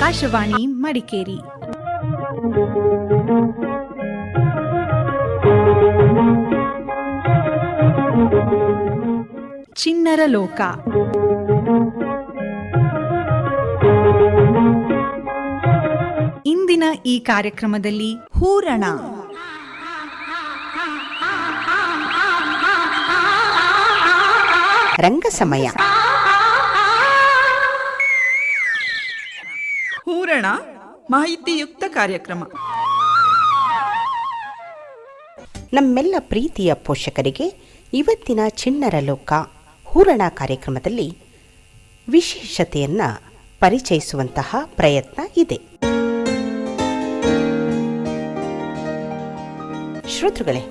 ಆಕಾಶವಾಣಿ ಮಡಿಕೇರಿ. ಚಿಣ್ಣರ ಲೋಕ. ಇಂದಿನ ಈ ಕಾರ್ಯಕ್ರಮದಲ್ಲಿ ಹೂರಣ, ರಂಗ ಸಮಯ, ಹೂರಣ ಮಾಹಿತಿಯುಕ್ತ ಕಾರ್ಯಕ್ರಮ. ನಮ್ಮೆಲ್ಲ ಪ್ರೀತಿಯ ಪೋಷಕರಿಗೆ ಇವತ್ತಿನ ಚಿಣ್ಣರ ಲೋಕ ಹೂರಣ ಕಾರ್ಯಕ್ರಮದಲ್ಲಿ ವಿಶೇಷತೆಯನ್ನು ಪರಿಚಯಿಸುವಂತಹ ಪ್ರಯತ್ನ ಇದೆ. ಶ್ರೋತೃಗಳೇ,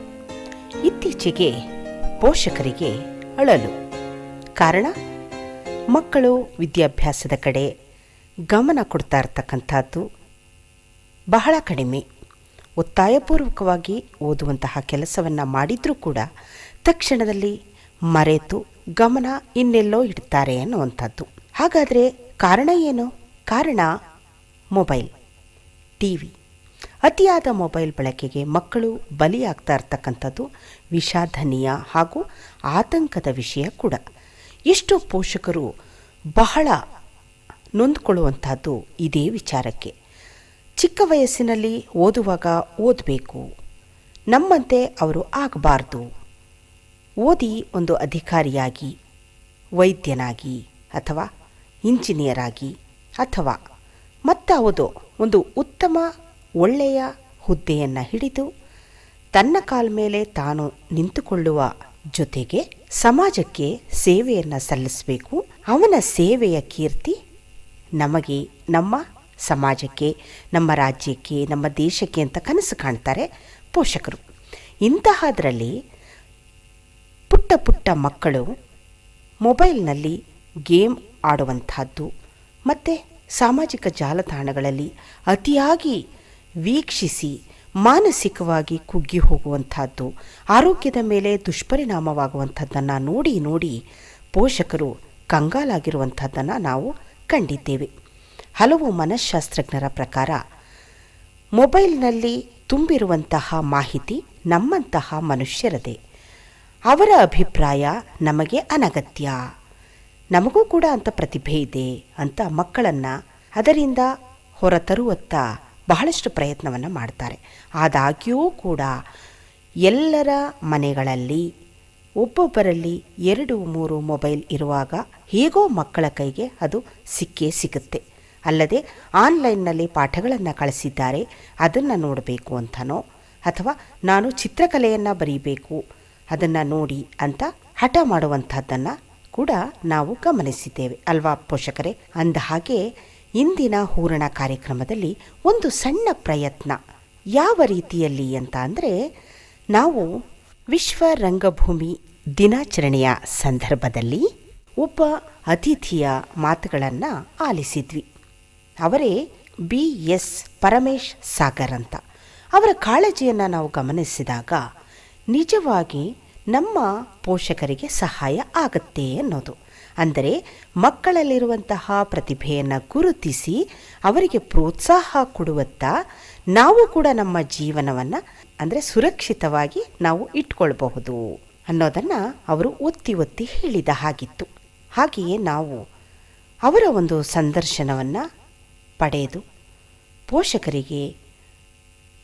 ಇತ್ತೀಚೆಗೆ ಪೋಷಕರಿಗೆ ಅಳಲು. ಕಾರಣ, ಮಕ್ಕಳು ವಿದ್ಯಾಭ್ಯಾಸದ ಕಡೆ ಗಮನ ಕೊಡ್ತಾ ಇರ್ತಕ್ಕಂಥದ್ದು ಬಹಳ ಕಡಿಮೆ. ಒತ್ತಾಯಪೂರ್ವಕವಾಗಿ ಓದುವಂತಹ ಕೆಲಸವನ್ನು ಮಾಡಿದರೂ ಕೂಡ ತಕ್ಷಣದಲ್ಲಿ ಮರೆತು ಗಮನ ಇನ್ನೆಲ್ಲೋ ಇಡ್ತಾರೆ ಅನ್ನುವಂಥದ್ದು. ಹಾಗಾದರೆ ಕಾರಣ ಏನು? ಕಾರಣ ಮೊಬೈಲ್, ಟಿವಿ. ಅತಿಯಾದ ಮೊಬೈಲ್ ಬಳಕೆಗೆ ಮಕ್ಕಳು ಬಲಿಯಾಗ್ತಾ ಇರ್ತಕ್ಕಂಥದ್ದು ವಿಷಾದನೀಯ ಹಾಗೂ ಆತಂಕದ ವಿಷಯ ಕೂಡ. ಎಷ್ಟೋ ಪೋಷಕರು ಬಹಳ ನೊಂದ್ಕೊಳ್ಳುವಂಥದ್ದು ಇದೇ ವಿಚಾರಕ್ಕೆ. ಚಿಕ್ಕ ವಯಸ್ಸಿನಲ್ಲಿ ಓದುವಾಗ ಓದಬೇಕು, ನಮ್ಮಂತೆ ಅವರು ಆಗಬಾರ್ದು, ಓದಿ ಒಂದು ಅಧಿಕಾರಿಯಾಗಿ, ವೈದ್ಯನಾಗಿ ಅಥವಾ ಇಂಜಿನಿಯರ್ ಆಗಿ ಅಥವಾ ಮತ್ತಾವುದೋ ಒಂದು ಉತ್ತಮ ಒಳ್ಳೆಯ ಹುದ್ದೆಯನ್ನು ಹಿಡಿದು ತನ್ನ ಕಾಲ ಮೇಲೆ ತಾನು ನಿಂತುಕೊಳ್ಳುವ ಜೊತೆಗೆ ಸಮಾಜಕ್ಕೆ ಸೇವೆಯನ್ನು ಸಲ್ಲಿಸಬೇಕು. ಅವನ ಸೇವೆಯ ಕೀರ್ತಿ ನಮಗೆ, ನಮ್ಮ ಸಮಾಜಕ್ಕೆ, ನಮ್ಮ ರಾಜ್ಯಕ್ಕೆ, ನಮ್ಮ ದೇಶಕ್ಕೆ ಅಂತ ಕನಸು ಕಾಣ್ತಾರೆ ಪೋಷಕರು. ಇಂತಹದ್ರಲ್ಲಿ ಪುಟ್ಟ ಪುಟ್ಟ ಮಕ್ಕಳು ಮೊಬೈಲ್ನಲ್ಲಿ ಗೇಮ್ ಆಡುವಂಥದ್ದು ಮತ್ತು ಸಾಮಾಜಿಕ ಜಾಲತಾಣಗಳಲ್ಲಿ ಅತಿಯಾಗಿ ವೀಕ್ಷಿಸಿ ಮಾನಸಿಕವಾಗಿ ಕುಗ್ಗಿ ಹೋಗುವಂಥದ್ದು, ಆರೋಗ್ಯದ ಮೇಲೆ ದುಷ್ಪರಿಣಾಮವಾಗುವಂಥದ್ದನ್ನು ನೋಡಿ ನೋಡಿ ಪೋಷಕರು ಕಂಗಾಲಾಗಿರುವಂಥದ್ದನ್ನು ನಾವು ಕಂಡಿದ್ದೇವೆ. ಹಲವು ಮನಃಶಾಸ್ತ್ರಜ್ಞರ ಪ್ರಕಾರ ಮೊಬೈಲ್ನಲ್ಲಿ ತುಂಬಿರುವಂತಹ ಮಾಹಿತಿ ನಮ್ಮಂತಹ ಮನುಷ್ಯರದೇ. ಅವರ ಅಭಿಪ್ರಾಯ ನಮಗೆ ಅನಗತ್ಯ, ನಮಗೂ ಕೂಡ ಅಂಥ ಪ್ರತಿಭೆ ಇದೆ ಅಂತ ಮಕ್ಕಳನ್ನು ಅದರಿಂದ ಹೊರತರುವತ್ತ ಬಹಳಷ್ಟು ಪ್ರಯತ್ನವನ್ನು ಮಾಡ್ತಾರೆ. ಆದಾಗ್ಯೂ ಕೂಡ ಎಲ್ಲರ ಮನೆಗಳಲ್ಲಿ ಒಬ್ಬೊಬ್ಬರಲ್ಲಿ 2-3 ಮೊಬೈಲ್ ಇರುವಾಗ ಹೇಗೋ ಮಕ್ಕಳ ಕೈಗೆ ಅದು ಸಿಕ್ಕೇ ಸಿಗುತ್ತೆ. ಅಲ್ಲದೆ ಆನ್ಲೈನ್ನಲ್ಲಿ ಪಾಠಗಳನ್ನು ಕಳಿಸಿದ್ದಾರೆ, ಅದನ್ನು ನೋಡಬೇಕು ಅಂತನೋ ಅಥವಾ ನಾನು ಚಿತ್ರಕಲೆಯನ್ನು ಬರೀಬೇಕು ಅದನ್ನು ನೋಡಿ ಅಂತ ಹಠ ಮಾಡುವಂಥದ್ದನ್ನು ಕೂಡ ನಾವು ಗಮನಿಸಿದ್ದೇವೆ ಅಲ್ವಾ ಪೋಷಕರೇ? ಅಂದ ಹಾಗೆ ಇಂದಿನ ಹೂರಣ ಕಾರ್ಯಕ್ರಮದಲ್ಲಿ ಒಂದು ಸಣ್ಣ ಪ್ರಯತ್ನ. ಯಾವ ರೀತಿಯಲ್ಲಿ ಅಂತ ಅಂದರೆ, ನಾವು ವಿಶ್ವ ರಂಗಭೂಮಿ ದಿನಾಚರಣೆಯ ಸಂದರ್ಭದಲ್ಲಿ ಒಬ್ಬ ಅತಿಥಿಯ ಮಾತುಗಳನ್ನು ಆಲಿಸಿದ್ವಿ. ಅವರೇ BS ಪರಮೇಶ್ ಸಾಗರ್ ಅಂತ. ಅವರ ಕಾಳಜಿಯನ್ನು ನಾವು ಗಮನಿಸಿದಾಗ ನಿಜವಾಗಿ ನಮ್ಮ ಪೋಷಕರಿಗೆ ಸಹಾಯ ಆಗುತ್ತೆ ಅನ್ನೋದು. ಅಂದರೆ ಮಕ್ಕಳಲ್ಲಿರುವಂತಹ ಪ್ರತಿಭೆಯನ್ನು ಗುರುತಿಸಿ ಅವರಿಗೆ ಪ್ರೋತ್ಸಾಹ ಕೊಡುವತ್ತ ನಾವು ಕೂಡ ನಮ್ಮ ಜೀವನವನ್ನು ಅಂದರೆ ಸುರಕ್ಷಿತವಾಗಿ ನಾವು ಇಟ್ಕೊಳ್ಬಹುದು ಅನ್ನೋದನ್ನು ಅವರು ಒತ್ತಿ ಒತ್ತಿ ಹೇಳಿದ ಹಾಗಿತ್ತು. ಹಾಗೆಯೇ ನಾವು ಅವರ ಒಂದು ಸಂದರ್ಶನವನ್ನು ಪಡೆದು ಪೋಷಕರಿಗೆ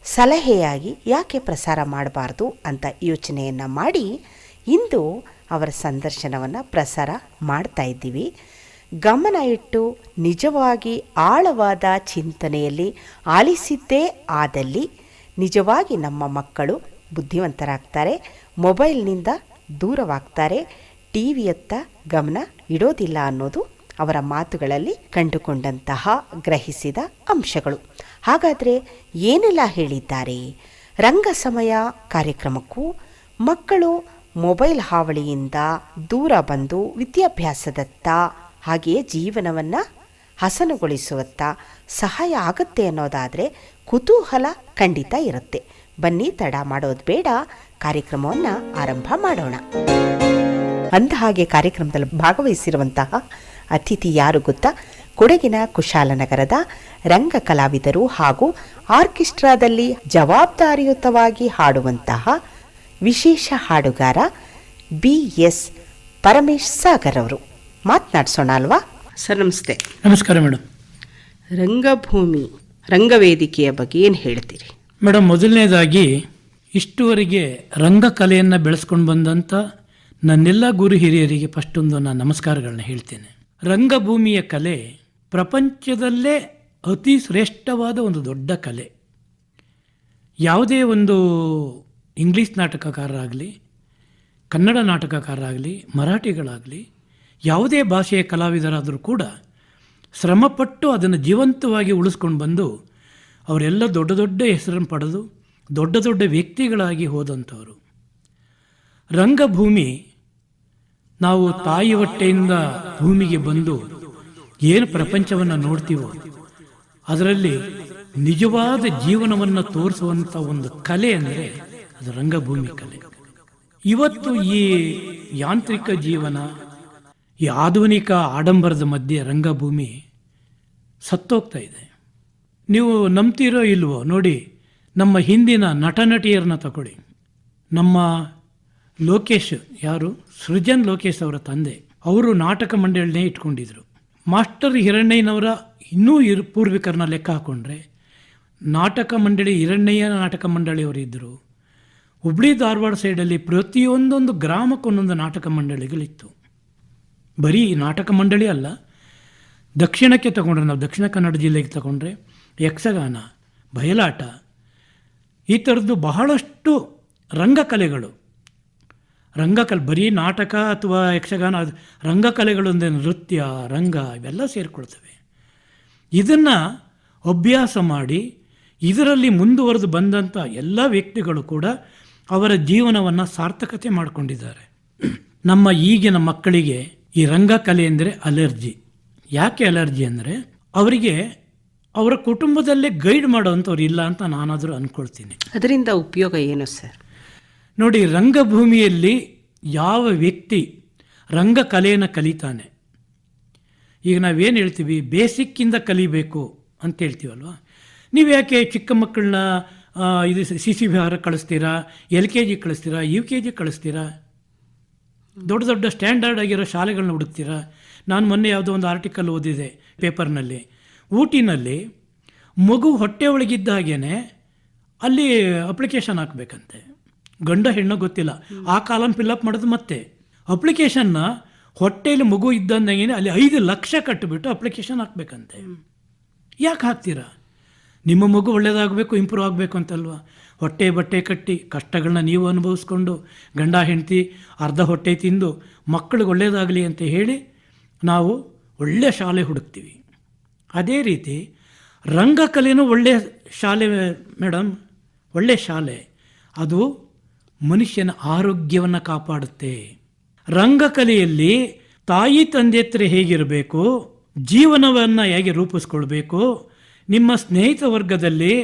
ಸಲಹೆಯಾಗಿ ಯಾಕೆ ಪ್ರಸಾರ ಮಾಡಬಾರ್ದು ಅಂತ ಯೋಚನೆಯನ್ನು ಮಾಡಿ ಇಂದು ಅವರ ಸಂದರ್ಶನವನ್ನು ಪ್ರಸಾರ ಮಾಡ್ತಾ ಇದ್ದೀವಿ. ಗಮನ ಇಟ್ಟು ನಿಜವಾಗಿ ಆಳವಾದ ಚಿಂತನೆಯಲ್ಲಿ ಆಲಿಸಿದ್ದೇ ಆದಲ್ಲಿ ನಿಜವಾಗಿ ನಮ್ಮ ಮಕ್ಕಳು ಬುದ್ಧಿವಂತರಾಗ್ತಾರೆ, ಮೊಬೈಲ್ನಿಂದ ದೂರವಾಗ್ತಾರೆ, ಟಿವಿಯತ್ತ ಗಮನ ಇಡೋದಿಲ್ಲ ಅನ್ನೋದು ಅವರ ಮಾತುಗಳಲ್ಲಿ ಕಂಡುಕೊಂಡಂತಹ ಗ್ರಹಿಸಿದ ಅಂಶಗಳು. ಹಾಗಾದರೆ ಏನೆಲ್ಲ ಹೇಳಿದ್ದಾರೆ? ರಂಗ ಸಮಯ ಕಾರ್ಯಕ್ರಮಕ್ಕೂ ಮಕ್ಕಳು ಮೊಬೈಲ್ ಹಾವಳಿಯಿಂದ ದೂರ ಬಂದು ವಿದ್ಯಾಭ್ಯಾಸದತ್ತ ಹಾಗೆಯೇ ಜೀವನವನ್ನು ಹಸನುಗೊಳಿಸುವತ್ತ ಸಹಾಯ ಆಗುತ್ತೆ ಅನ್ನೋದಾದರೆ ಕುತೂಹಲ ಖಂಡಿತ ಇರುತ್ತೆ. ಬನ್ನಿ, ತಡ ಮಾಡೋದು ಬೇಡ, ಕಾರ್ಯಕ್ರಮವನ್ನು ಆರಂಭ ಮಾಡೋಣ. ಅಂದ ಹಾಗೆ ಕಾರ್ಯಕ್ರಮದಲ್ಲಿ ಭಾಗವಹಿಸಿರುವಂತಹ ಅತಿಥಿ ಯಾರು ಗೊತ್ತಾ? ಕೊಡಗಿನ ಕುಶಾಲನಗರದ ರಂಗ ಕಲಾವಿದರು ಹಾಗೂ ಆರ್ಕೆಸ್ಟ್ರಾದಲ್ಲಿ ಜವಾಬ್ದಾರಿಯುತವಾಗಿ ಹಾಡುವಂತಹ ವಿಶೇಷ ಹಾಡುಗಾರ BS ಪರಮೇಶ್ ಸಾಗರ್ ಅವರು ಮಾತನಾಡಿಸೋಣ ಅಲ್ವಾ ಸರ್ ನಮಸ್ತೆ. ನಮಸ್ಕಾರ ಮೇಡಮ್. ರಂಗಭೂಮಿ ರಂಗವೇದಿಕೆಯ ಬಗ್ಗೆ ಏನು ಹೇಳ್ತೀರಿ ಮೇಡಮ್, ಮೊದಲನೇದಾಗಿ ಇಷ್ಟುವರೆಗೆ ರಂಗಕಲೆಯನ್ನು ಬೆಳೆಸ್ಕೊಂಡು ಬಂದಂಥ ನನ್ನೆಲ್ಲ ಗುರು ಹಿರಿಯರಿಗೆ ಫಸ್ಟೊಂದು ನಾನು ನಮಸ್ಕಾರಗಳನ್ನ ಹೇಳ್ತೇನೆ. ರಂಗಭೂಮಿಯ ಕಲೆ ಪ್ರಪಂಚದಲ್ಲೇ ಅತಿ ಶ್ರೇಷ್ಠವಾದ ಒಂದು ದೊಡ್ಡ ಕಲೆ. ಯಾವುದೇ ಒಂದು ಇಂಗ್ಲೀಷ್ ನಾಟಕಕಾರರಾಗಲಿ, ಕನ್ನಡ ನಾಟಕಕಾರರಾಗಲಿ, ಮರಾಠಿಗಳಾಗಲಿ, ಯಾವುದೇ ಭಾಷೆಯ ಕಲಾವಿದರಾದರೂ ಕೂಡ ಶ್ರಮಪಟ್ಟು ಅದನ್ನು ಜೀವಂತವಾಗಿ ಉಳಿಸ್ಕೊಂಡು ಬಂದು ಅವರೆಲ್ಲ ದೊಡ್ಡ ದೊಡ್ಡ ಹೆಸರನ್ನು ಪಡೆದು ದೊಡ್ಡ ದೊಡ್ಡ ವ್ಯಕ್ತಿಗಳಾಗಿ ಹೋದಂಥವರು. ರಂಗಭೂಮಿ, ನಾವು ತಾಯಿ ಹೊಟ್ಟೆಯಿಂದ ಭೂಮಿಗೆ ಬಂದು ಏನು ಪ್ರಪಂಚವನ್ನು ನೋಡ್ತೀವೋ ಅದರಲ್ಲಿ ನಿಜವಾದ ಜೀವನವನ್ನು ತೋರಿಸುವಂಥ ಒಂದು ಕಲೆ ಅಂದರೆ ಅದು ರಂಗಭೂಮಿ ಕಲೆ. ಇವತ್ತು ಈ ಯಾಂತ್ರಿಕ ಜೀವನ, ಈ ಆಧುನಿಕ ಆಡಂಬರದ ಮಧ್ಯೆ ರಂಗಭೂಮಿ ಸತ್ತೋಗ್ತಾ ಇದೆ. ನೀವು ನಂಬ್ತೀರೋ ಇಲ್ವೋ ನೋಡಿ, ನಮ್ಮ ಹಿಂದಿನ ನಟ ನಟಿಯರನ್ನ ತಗೊಳ್ಳಿ. ನಮ್ಮ ಲೋಕೇಶ್, ಯಾರು ಸೃಜನ್ ಲೋಕೇಶ್ ಅವರ ತಂದೆ, ಅವರು ನಾಟಕ ಮಂಡಳಿನೇ ಇಟ್ಕೊಂಡಿದ್ರು. ಮಾಸ್ಟರ್ ಹಿರಣ್ಣಯ್ಯನವರ ಇನ್ನೂ ಪೂರ್ವಿಕರನ್ನ ಲೆಕ್ಕ ಹಾಕೊಂಡ್ರೆ ನಾಟಕ ಮಂಡಳಿ, ಹಿರಣ್ಣಯ್ಯ ನಾಟಕ ಮಂಡಳಿಯವರಿದ್ದರು. ಹುಬ್ಳಿ ಧಾರವಾಡ ಸೈಡಲ್ಲಿ ಪ್ರತಿಯೊಂದೊಂದು ಗ್ರಾಮಕ್ಕೊಂದೊಂದು ನಾಟಕ ಮಂಡಳಿಗಳಿತ್ತು. ಬರೀ ನಾಟಕ ಮಂಡಳಿ ಅಲ್ಲ, ದಕ್ಷಿಣಕ್ಕೆ ತಗೊಂಡ್ರೆ, ನಾವು ದಕ್ಷಿಣ ಕನ್ನಡ ಜಿಲ್ಲೆಗೆ ತಗೊಂಡ್ರೆ ಯಕ್ಷಗಾನ, ಬಯಲಾಟ, ಈ ಥರದ್ದು ಬಹಳಷ್ಟು ರಂಗಕಲೆಗಳು. ಬರೀ ನಾಟಕ ಅಥವಾ ಯಕ್ಷಗಾನ, ರಂಗಕಲೆಗಳು ಅಂದರೆ ನೃತ್ಯ, ರಂಗ ಇವೆಲ್ಲ ಸೇರಿಕೊಳ್ತವೆ. ಇದನ್ನು ಅಭ್ಯಾಸ ಮಾಡಿ ಇದರಲ್ಲಿ ಮುಂದುವರೆದು ಬಂದಂಥ ಎಲ್ಲ ವ್ಯಕ್ತಿಗಳು ಕೂಡ ಅವರ ಜೀವನವನ್ನು ಸಾರ್ಥಕತೆ ಮಾಡಿಕೊಂಡಿದ್ದಾರೆ. ನಮ್ಮ ಈಗಿನ ಮಕ್ಕಳಿಗೆ ಈ ರಂಗಕಲೆ ಅಂದರೆ ಅಲರ್ಜಿ. ಯಾಕೆ ಅಲರ್ಜಿ ಅಂದರೆ ಅವರಿಗೆ ಅವರ ಕುಟುಂಬದಲ್ಲೇ ಗೈಡ್ ಮಾಡೋವಂಥವ್ರು ಇಲ್ಲ ಅಂತ ನಾನಾದರೂ ಅಂದ್ಕೊಳ್ತೀನಿ. ಅದರಿಂದ ಉಪಯೋಗ ಏನು ಸರ್? ನೋಡಿ, ರಂಗಭೂಮಿಯಲ್ಲಿ ಯಾವ ವ್ಯಕ್ತಿ ರಂಗಕಲೆಯನ್ನು ಕಲಿತಾನೆ, ಈಗ ನಾವೇನು ಹೇಳ್ತೀವಿ ಬೇಸಿಕ್ಕಿಂದ ಕಲಿಬೇಕು ಅಂತ ಹೇಳ್ತೀವಲ್ವ. ನೀವು ಯಾಕೆ ಚಿಕ್ಕ ಮಕ್ಕಳನ್ನ ಇದು CCVR ಕಳಿಸ್ತೀರಾ, LKG ಕಳಿಸ್ತೀರಾ, UKG ಕಳಿಸ್ತೀರಾ? ದೊಡ್ಡ ದೊಡ್ಡ ಸ್ಟ್ಯಾಂಡರ್ಡ್ ಆಗಿರೋ ಶಾಲೆಗಳನ್ನ ಹುಡುಕ್ತೀರಾ? ನಾನು ಮೊನ್ನೆ ಯಾವುದೋ ಒಂದು ಆರ್ಟಿಕಲ್ ಓದಿದೆ ಪೇಪರ್ನಲ್ಲಿ, ಊಟಿನಲ್ಲಿ ಮಗು ಹೊಟ್ಟೆ ಒಳಗಿದ್ದ ಹಾಗೇ ಅಲ್ಲಿ ಅಪ್ಲಿಕೇಶನ್ ಹಾಕಬೇಕಂತೆ. ಗಂಡ ಹೆಣ್ಣು ಗೊತ್ತಿಲ್ಲ, ಆ ಕಾಲಮ್ ಫಿಲ್ಅಪ್ ಮಾಡೋದು. ಮತ್ತೆ ಅಪ್ಲಿಕೇಶನ್ನ ಹೊಟ್ಟೆಯಲ್ಲಿ ಮಗು ಇದ್ದಂಗೆ ಅಲ್ಲಿ 5 ಲಕ್ಷ ಕಟ್ಟಿಬಿಟ್ಟು ಅಪ್ಲಿಕೇಶನ್ ಹಾಕಬೇಕಂತೆ. ಯಾಕೆ ಹಾಕ್ತೀರಾ? ನಿಮ್ಮ ಮಗು ಒಳ್ಳೆಯದಾಗಬೇಕು, ಇಂಪ್ರೂವ್ ಆಗಬೇಕು ಅಂತಲ್ವ. ಹೊಟ್ಟೆ ಬಟ್ಟೆ ಕಟ್ಟಿ ಕಷ್ಟಗಳನ್ನ ನೀವು ಅನುಭವಿಸ್ಕೊಂಡು ಗಂಡ ಹೆಂಡತಿ ಅರ್ಧ ಹೊಟ್ಟೆ ತಿಂದು ಮಕ್ಕಳಿಗೆ ಒಳ್ಳೆಯದಾಗಲಿ ಅಂತ ಹೇಳಿ ನಾವು ಒಳ್ಳೆಯ ಶಾಲೆ ಹುಡುಕ್ತೀವಿ. ಅದೇ ರೀತಿ ರಂಗಕಲೆನೂ ಒಳ್ಳೆಯ ಶಾಲೆ ಮೇಡಮ್, ಒಳ್ಳೆಯ ಶಾಲೆ. ಅದು ಮನುಷ್ಯನ ಆರೋಗ್ಯವನ್ನು ಕಾಪಾಡುತ್ತೆ. ರಂಗಕಲೆಯಲ್ಲಿ ತಾಯಿ ತಂದೆ ಹತ್ರ ಹೇಗಿರಬೇಕು, ಜೀವನವನ್ನು ಹೇಗೆ ರೂಪಿಸ್ಕೊಳ್ಬೇಕು, ನಿಮ್ಮ ಸ್ನೇಹಿತ ವರ್ಗದಲ್ಲಿ,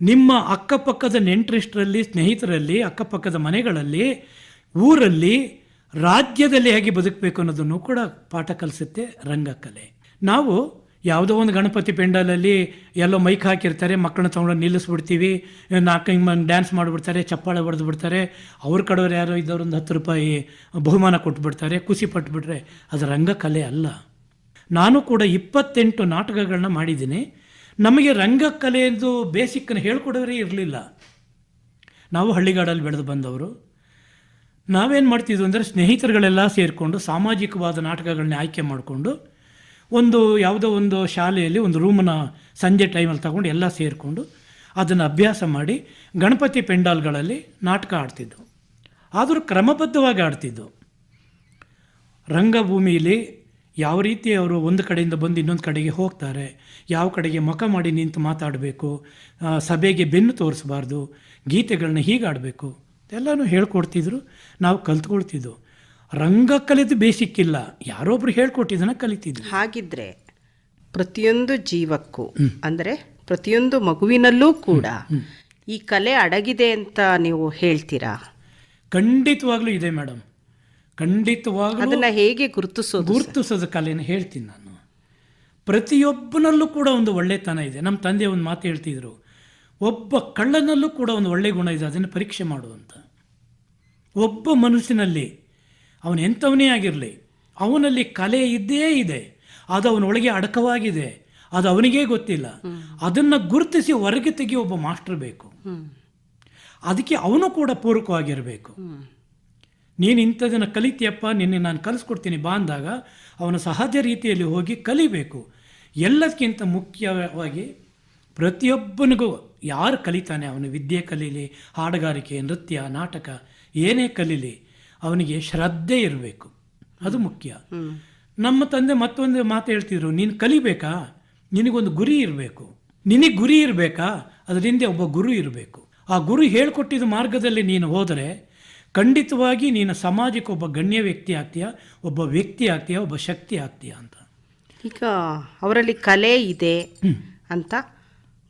ನಿಮ್ಮ ಅಕ್ಕಪಕ್ಕದ ನೆಂಟರಿಷ್ಟರಲ್ಲಿ, ಸ್ನೇಹಿತರಲ್ಲಿ, ಅಕ್ಕಪಕ್ಕದ ಮನೆಗಳಲ್ಲಿ, ಊರಲ್ಲಿ, ರಾಜ್ಯದಲ್ಲಿ ಹೇಗೆ ಬದುಕಬೇಕು ಅನ್ನೋದನ್ನು ಕೂಡ ಪಾಠ ಕಲಿಸುತ್ತೆ ರಂಗಕಲೆ. ನಾವು ಯಾವುದೋ ಒಂದು ಗಣಪತಿ ಪೆಂಡಲಲ್ಲಿ ಎಲ್ಲೋ ಮೈಕ್ ಹಾಕಿರ್ತಾರೆ, ಮಕ್ಕಳನ್ನ ತೊಗೊಂಡು ನಿಲ್ಲಿಸ್ಬಿಡ್ತೀವಿ, 4 ಮಂದಿ ಡ್ಯಾನ್ಸ್ ಮಾಡಿಬಿಡ್ತಾರೆ, ಚಪ್ಪಾಳೆ ಹೊಡೆದು ಬಿಡ್ತಾರೆ, ಅವ್ರ ಕಡೆಯವ್ರು ಯಾರೋ ಇದ್ದವ್ರು ಒಂದು 10 ರೂಪಾಯಿ ಬಹುಮಾನ ಕೊಟ್ಬಿಡ್ತಾರೆ, ಖುಷಿ ಪಟ್ಟುಬಿಟ್ರೆ ಅದು ರಂಗಕಲೆ ಅಲ್ಲ. ನಾನು ಕೂಡ 28 ನಾಟಕಗಳನ್ನ ಮಾಡಿದ್ದೀನಿ. ನಮಗೆ ರಂಗಕಲೆಯದು ಬೇಸಿಕ್ಕನ್ನು ಹೇಳ್ಕೊಡೋರೇ ಇರಲಿಲ್ಲ. ನಾವು ಹಳ್ಳಿಗಾಡಲ್ಲಿ ಬೆಳೆದು ಬಂದವರು. ನಾವೇನು ಮಾಡ್ತಿದ್ವು ಅಂದರೆ ಸ್ನೇಹಿತರುಗಳೆಲ್ಲ ಸೇರಿಕೊಂಡು ಸಾಮಾಜಿಕವಾದ ನಾಟಕಗಳನ್ನ ಆಯ್ಕೆ ಮಾಡಿಕೊಂಡು ಯಾವುದೋ ಒಂದು ಶಾಲೆಯಲ್ಲಿ ಒಂದು ರೂಮನ್ನ ಸಂಜೆ ಟೈಮಲ್ಲಿ ತಗೊಂಡು ಎಲ್ಲ ಸೇರಿಕೊಂಡು ಅದನ್ನು ಅಭ್ಯಾಸ ಮಾಡಿ ಗಣಪತಿ ಪೆಂಡಾಲ್ಗಳಲ್ಲಿ ನಾಟಕ ಆಡ್ತಿದ್ದು. ಆದರೂ ಕ್ರಮಬದ್ಧವಾಗಿ ಆಡ್ತಿದ್ದು. ರಂಗಭೂಮಿಯಲ್ಲಿ ಯಾವ ರೀತಿ ಅವರು ಒಂದು ಕಡೆಯಿಂದ ಬಂದು ಇನ್ನೊಂದು ಕಡೆಗೆ ಹೋಗ್ತಾರೆ, ಯಾವ ಕಡೆಗೆ ಮುಖ ಮಾಡಿ ನಿಂತು ಮಾತಾಡಬೇಕು, ಸಭೆಗೆ ಬೆನ್ನು ತೋರಿಸಬಾರ್ದು, ಗೀತೆಗಳನ್ನ ಹೀಗಾಡಬೇಕು ಎಲ್ಲನೂ ಹೇಳ್ಕೊಡ್ತಿದ್ರು. ನಾವು ಕಲ್ತ್ಕೊಳ್ತಿದ್ದು. ರಂಗಕಲೆದು ಬೇಸಿಕ್ಕಿಲ್ಲ, ಯಾರೊಬ್ರು ಹೇಳ್ಕೊಟ್ಟಿದ್ದನ್ನು ಕಲಿತಿದ್ವಿ. ಹಾಗಿದ್ರೆ ಪ್ರತಿಯೊಂದು ಜೀವಕ್ಕೂ ಅಂದರೆ ಪ್ರತಿಯೊಂದು ಮಗುವಿನಲ್ಲೂ ಕೂಡ ಈ ಕಲೆ ಅಡಗಿದೆ ಅಂತ ನೀವು ಹೇಳ್ತೀರಾ? ಖಂಡಿತವಾಗ್ಲೂ ಇದೆ ಮೇಡಮ್, ಖಂಡಿತವಾಗ್ಲೂ. ಅದನ್ನು ಹೇಗೆ ಗುರುತಿಸೋದು ಕಲೆಯನ್ನು ಹೇಳ್ತೀನಿ ನಾನು. ಪ್ರತಿಯೊಬ್ಬನಲ್ಲೂ ಕೂಡ ಒಂದು ಒಳ್ಳೆತನ ಇದೆ. ನಮ್ಮ ತಂದೆ ಒಂದು ಮಾತು ಹೇಳ್ತಿದ್ರು, ಒಬ್ಬ ಕಳ್ಳನಲ್ಲೂ ಕೂಡ ಒಂದು ಒಳ್ಳೆಯ ಗುಣ ಇದೆ, ಅದನ್ನು ಪರೀಕ್ಷೆ ಮಾಡುವಂಥ. ಒಬ್ಬ ಮನುಷ್ಯನಲ್ಲಿ ಅವನು ಎಂಥವನೇ ಆಗಿರಲಿ, ಅವನಲ್ಲಿ ಕಲೆ ಇದ್ದೇ ಇದೆ, ಅದು ಅವನೊಳಗೆ ಅಡಕವಾಗಿದೆ, ಅದು ಅವನಿಗೇ ಗೊತ್ತಿಲ್ಲ. ಅದನ್ನು ಗುರುತಿಸಿ ಹೊರಗೆ ತೆಗೆಯೋ ಒಬ್ಬ ಮಾಸ್ಟರ್ ಬೇಕು. ಅದಕ್ಕೆ ಅವನು ಕೂಡ ಪೂರಕವಾಗಿರಬೇಕು. ನೀನು ಇಂಥದನ್ನು ಕಲಿತೀಯಪ್ಪ, ನಿನ್ನೆ ನಾನು ಕಲಿಸ್ಕೊಡ್ತೀನಿ ಬಾ ಅಂದಾಗ ಅವನು ಸಹಜ ರೀತಿಯಲ್ಲಿ ಹೋಗಿ ಕಲಿಬೇಕು. ಎಲ್ಲದಕ್ಕಿಂತ ಮುಖ್ಯವಾಗಿ ಪ್ರತಿಯೊಬ್ಬನಿಗೂ ಯಾರು ಕಲಿತಾನೆ, ಅವನು ವಿದ್ಯೆ ಕಲೀಲಿ, ಹಾಡುಗಾರಿಕೆ, ನೃತ್ಯ, ನಾಟಕ ಏನೇ ಕಲೀಲಿ, ಅವನಿಗೆ ಶ್ರದ್ಧೆ ಇರಬೇಕು. ಅದು ಮುಖ್ಯ. ನಮ್ಮ ತಂದೆ ಮತ್ತೊಂದು ಮಾತು ಹೇಳ್ತಿದ್ರು, ನೀನು ಕಲಿಬೇಕಾ, ನಿನಗೊಂದು ಗುರಿ ಇರಬೇಕು. ನಿನಗೆ ಗುರಿ ಇರಬೇಕಾ, ಅದರಿಂದ ಒಬ್ಬ ಗುರು ಇರಬೇಕು. ಆ ಗುರು ಹೇಳ್ಕೊಟ್ಟಿದ್ದ ಮಾರ್ಗದಲ್ಲಿ ನೀನು ಹೋದರೆ ಖಂಡಿತವಾಗಿ ನೀನು ಸಮಾಜಕ್ಕೆ ಒಬ್ಬ ಗಣ್ಯ ವ್ಯಕ್ತಿ ಆಗ್ತೀಯ, ಒಬ್ಬ ವ್ಯಕ್ತಿ ಆಗ್ತೀಯ, ಒಬ್ಬ ಶಕ್ತಿ ಆಗ್ತೀಯ ಅಂತ. ಈಗ ಅವರಲ್ಲಿ ಕಲೆ ಇದೆ ಅಂತ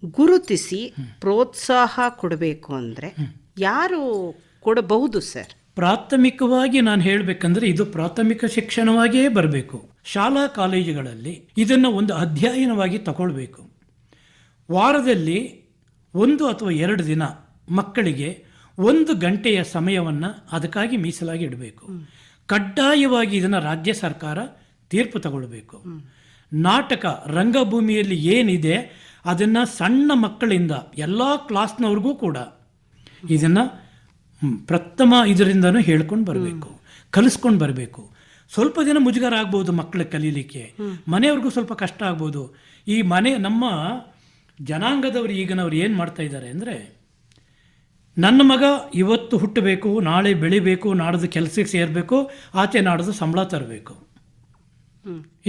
ಗುರುತಿಸಿ ಪ್ರೋತ್ಸಾಹ ಕೊಡಬೇಕು ಅಂದರೆ ಯಾರು ಕೊಡಬಹುದು ಸರ್? ಪ್ರಾಥಮಿಕವಾಗಿ ನಾನು ಹೇಳಬೇಕಂದ್ರೆ ಇದು ಪ್ರಾಥಮಿಕ ಶಿಕ್ಷಣವಾಗಿಯೇ ಬರಬೇಕು. ಶಾಲಾ ಕಾಲೇಜುಗಳಲ್ಲಿ ಇದನ್ನು ಒಂದು ಅಧ್ಯಯನವಾಗಿ ತಗೊಳ್ಬೇಕು. ವಾರದಲ್ಲಿ 1 ಅಥವಾ 2 ದಿನ ಮಕ್ಕಳಿಗೆ 1 ಗಂಟೆಯ ಸಮಯವನ್ನು ಅದಕ್ಕಾಗಿ ಮೀಸಲಾಗಿ ಇಡಬೇಕು. ಕಡ್ಡಾಯವಾಗಿ ಇದನ್ನು ರಾಜ್ಯ ಸರ್ಕಾರ ತೀರ್ಪು ತಗೊಳ್ಬೇಕು. ನಾಟಕ ರಂಗಭೂಮಿಯಲ್ಲಿ ಏನಿದೆ ಅದನ್ನು ಸಣ್ಣ ಮಕ್ಕಳಿಂದ ಎಲ್ಲ ಕ್ಲಾಸ್ನವ್ರಿಗೂ ಕೂಡ ಇದನ್ನು ಪ್ರಥಮ ಇದರಿಂದನೂ ಹೇಳ್ಕೊಂಡು ಬರಬೇಕು, ಕಲಿಸ್ಕೊಂಡು ಬರಬೇಕು. ಸ್ವಲ್ಪ ದಿನ ಮುಜುಗರ ಆಗ್ಬೋದು ಮಕ್ಕಳಿಗೆ ಕಲೀಲಿಕ್ಕೆ, ಮನೆಯವ್ರಿಗೂ ಸ್ವಲ್ಪ ಕಷ್ಟ ಆಗ್ಬೋದು. ಈ ನಮ್ಮ ಜನಾಂಗದವರು ಈಗಿನವ್ರು ಏನು ಮಾಡ್ತಾ ಇದ್ದಾರೆ ಅಂದರೆ, ನನ್ನ ಮಗ ಇವತ್ತು ಹುಟ್ಟಬೇಕು, ನಾಳೆ ಬೆಳಿಬೇಕು, ನಾಡ್ದು ಕೆಲಸಕ್ಕೆ ಸೇರಬೇಕು, ಆಚೆ ನಾಡ್ದು ಸಂಬಳ ತರಬೇಕು,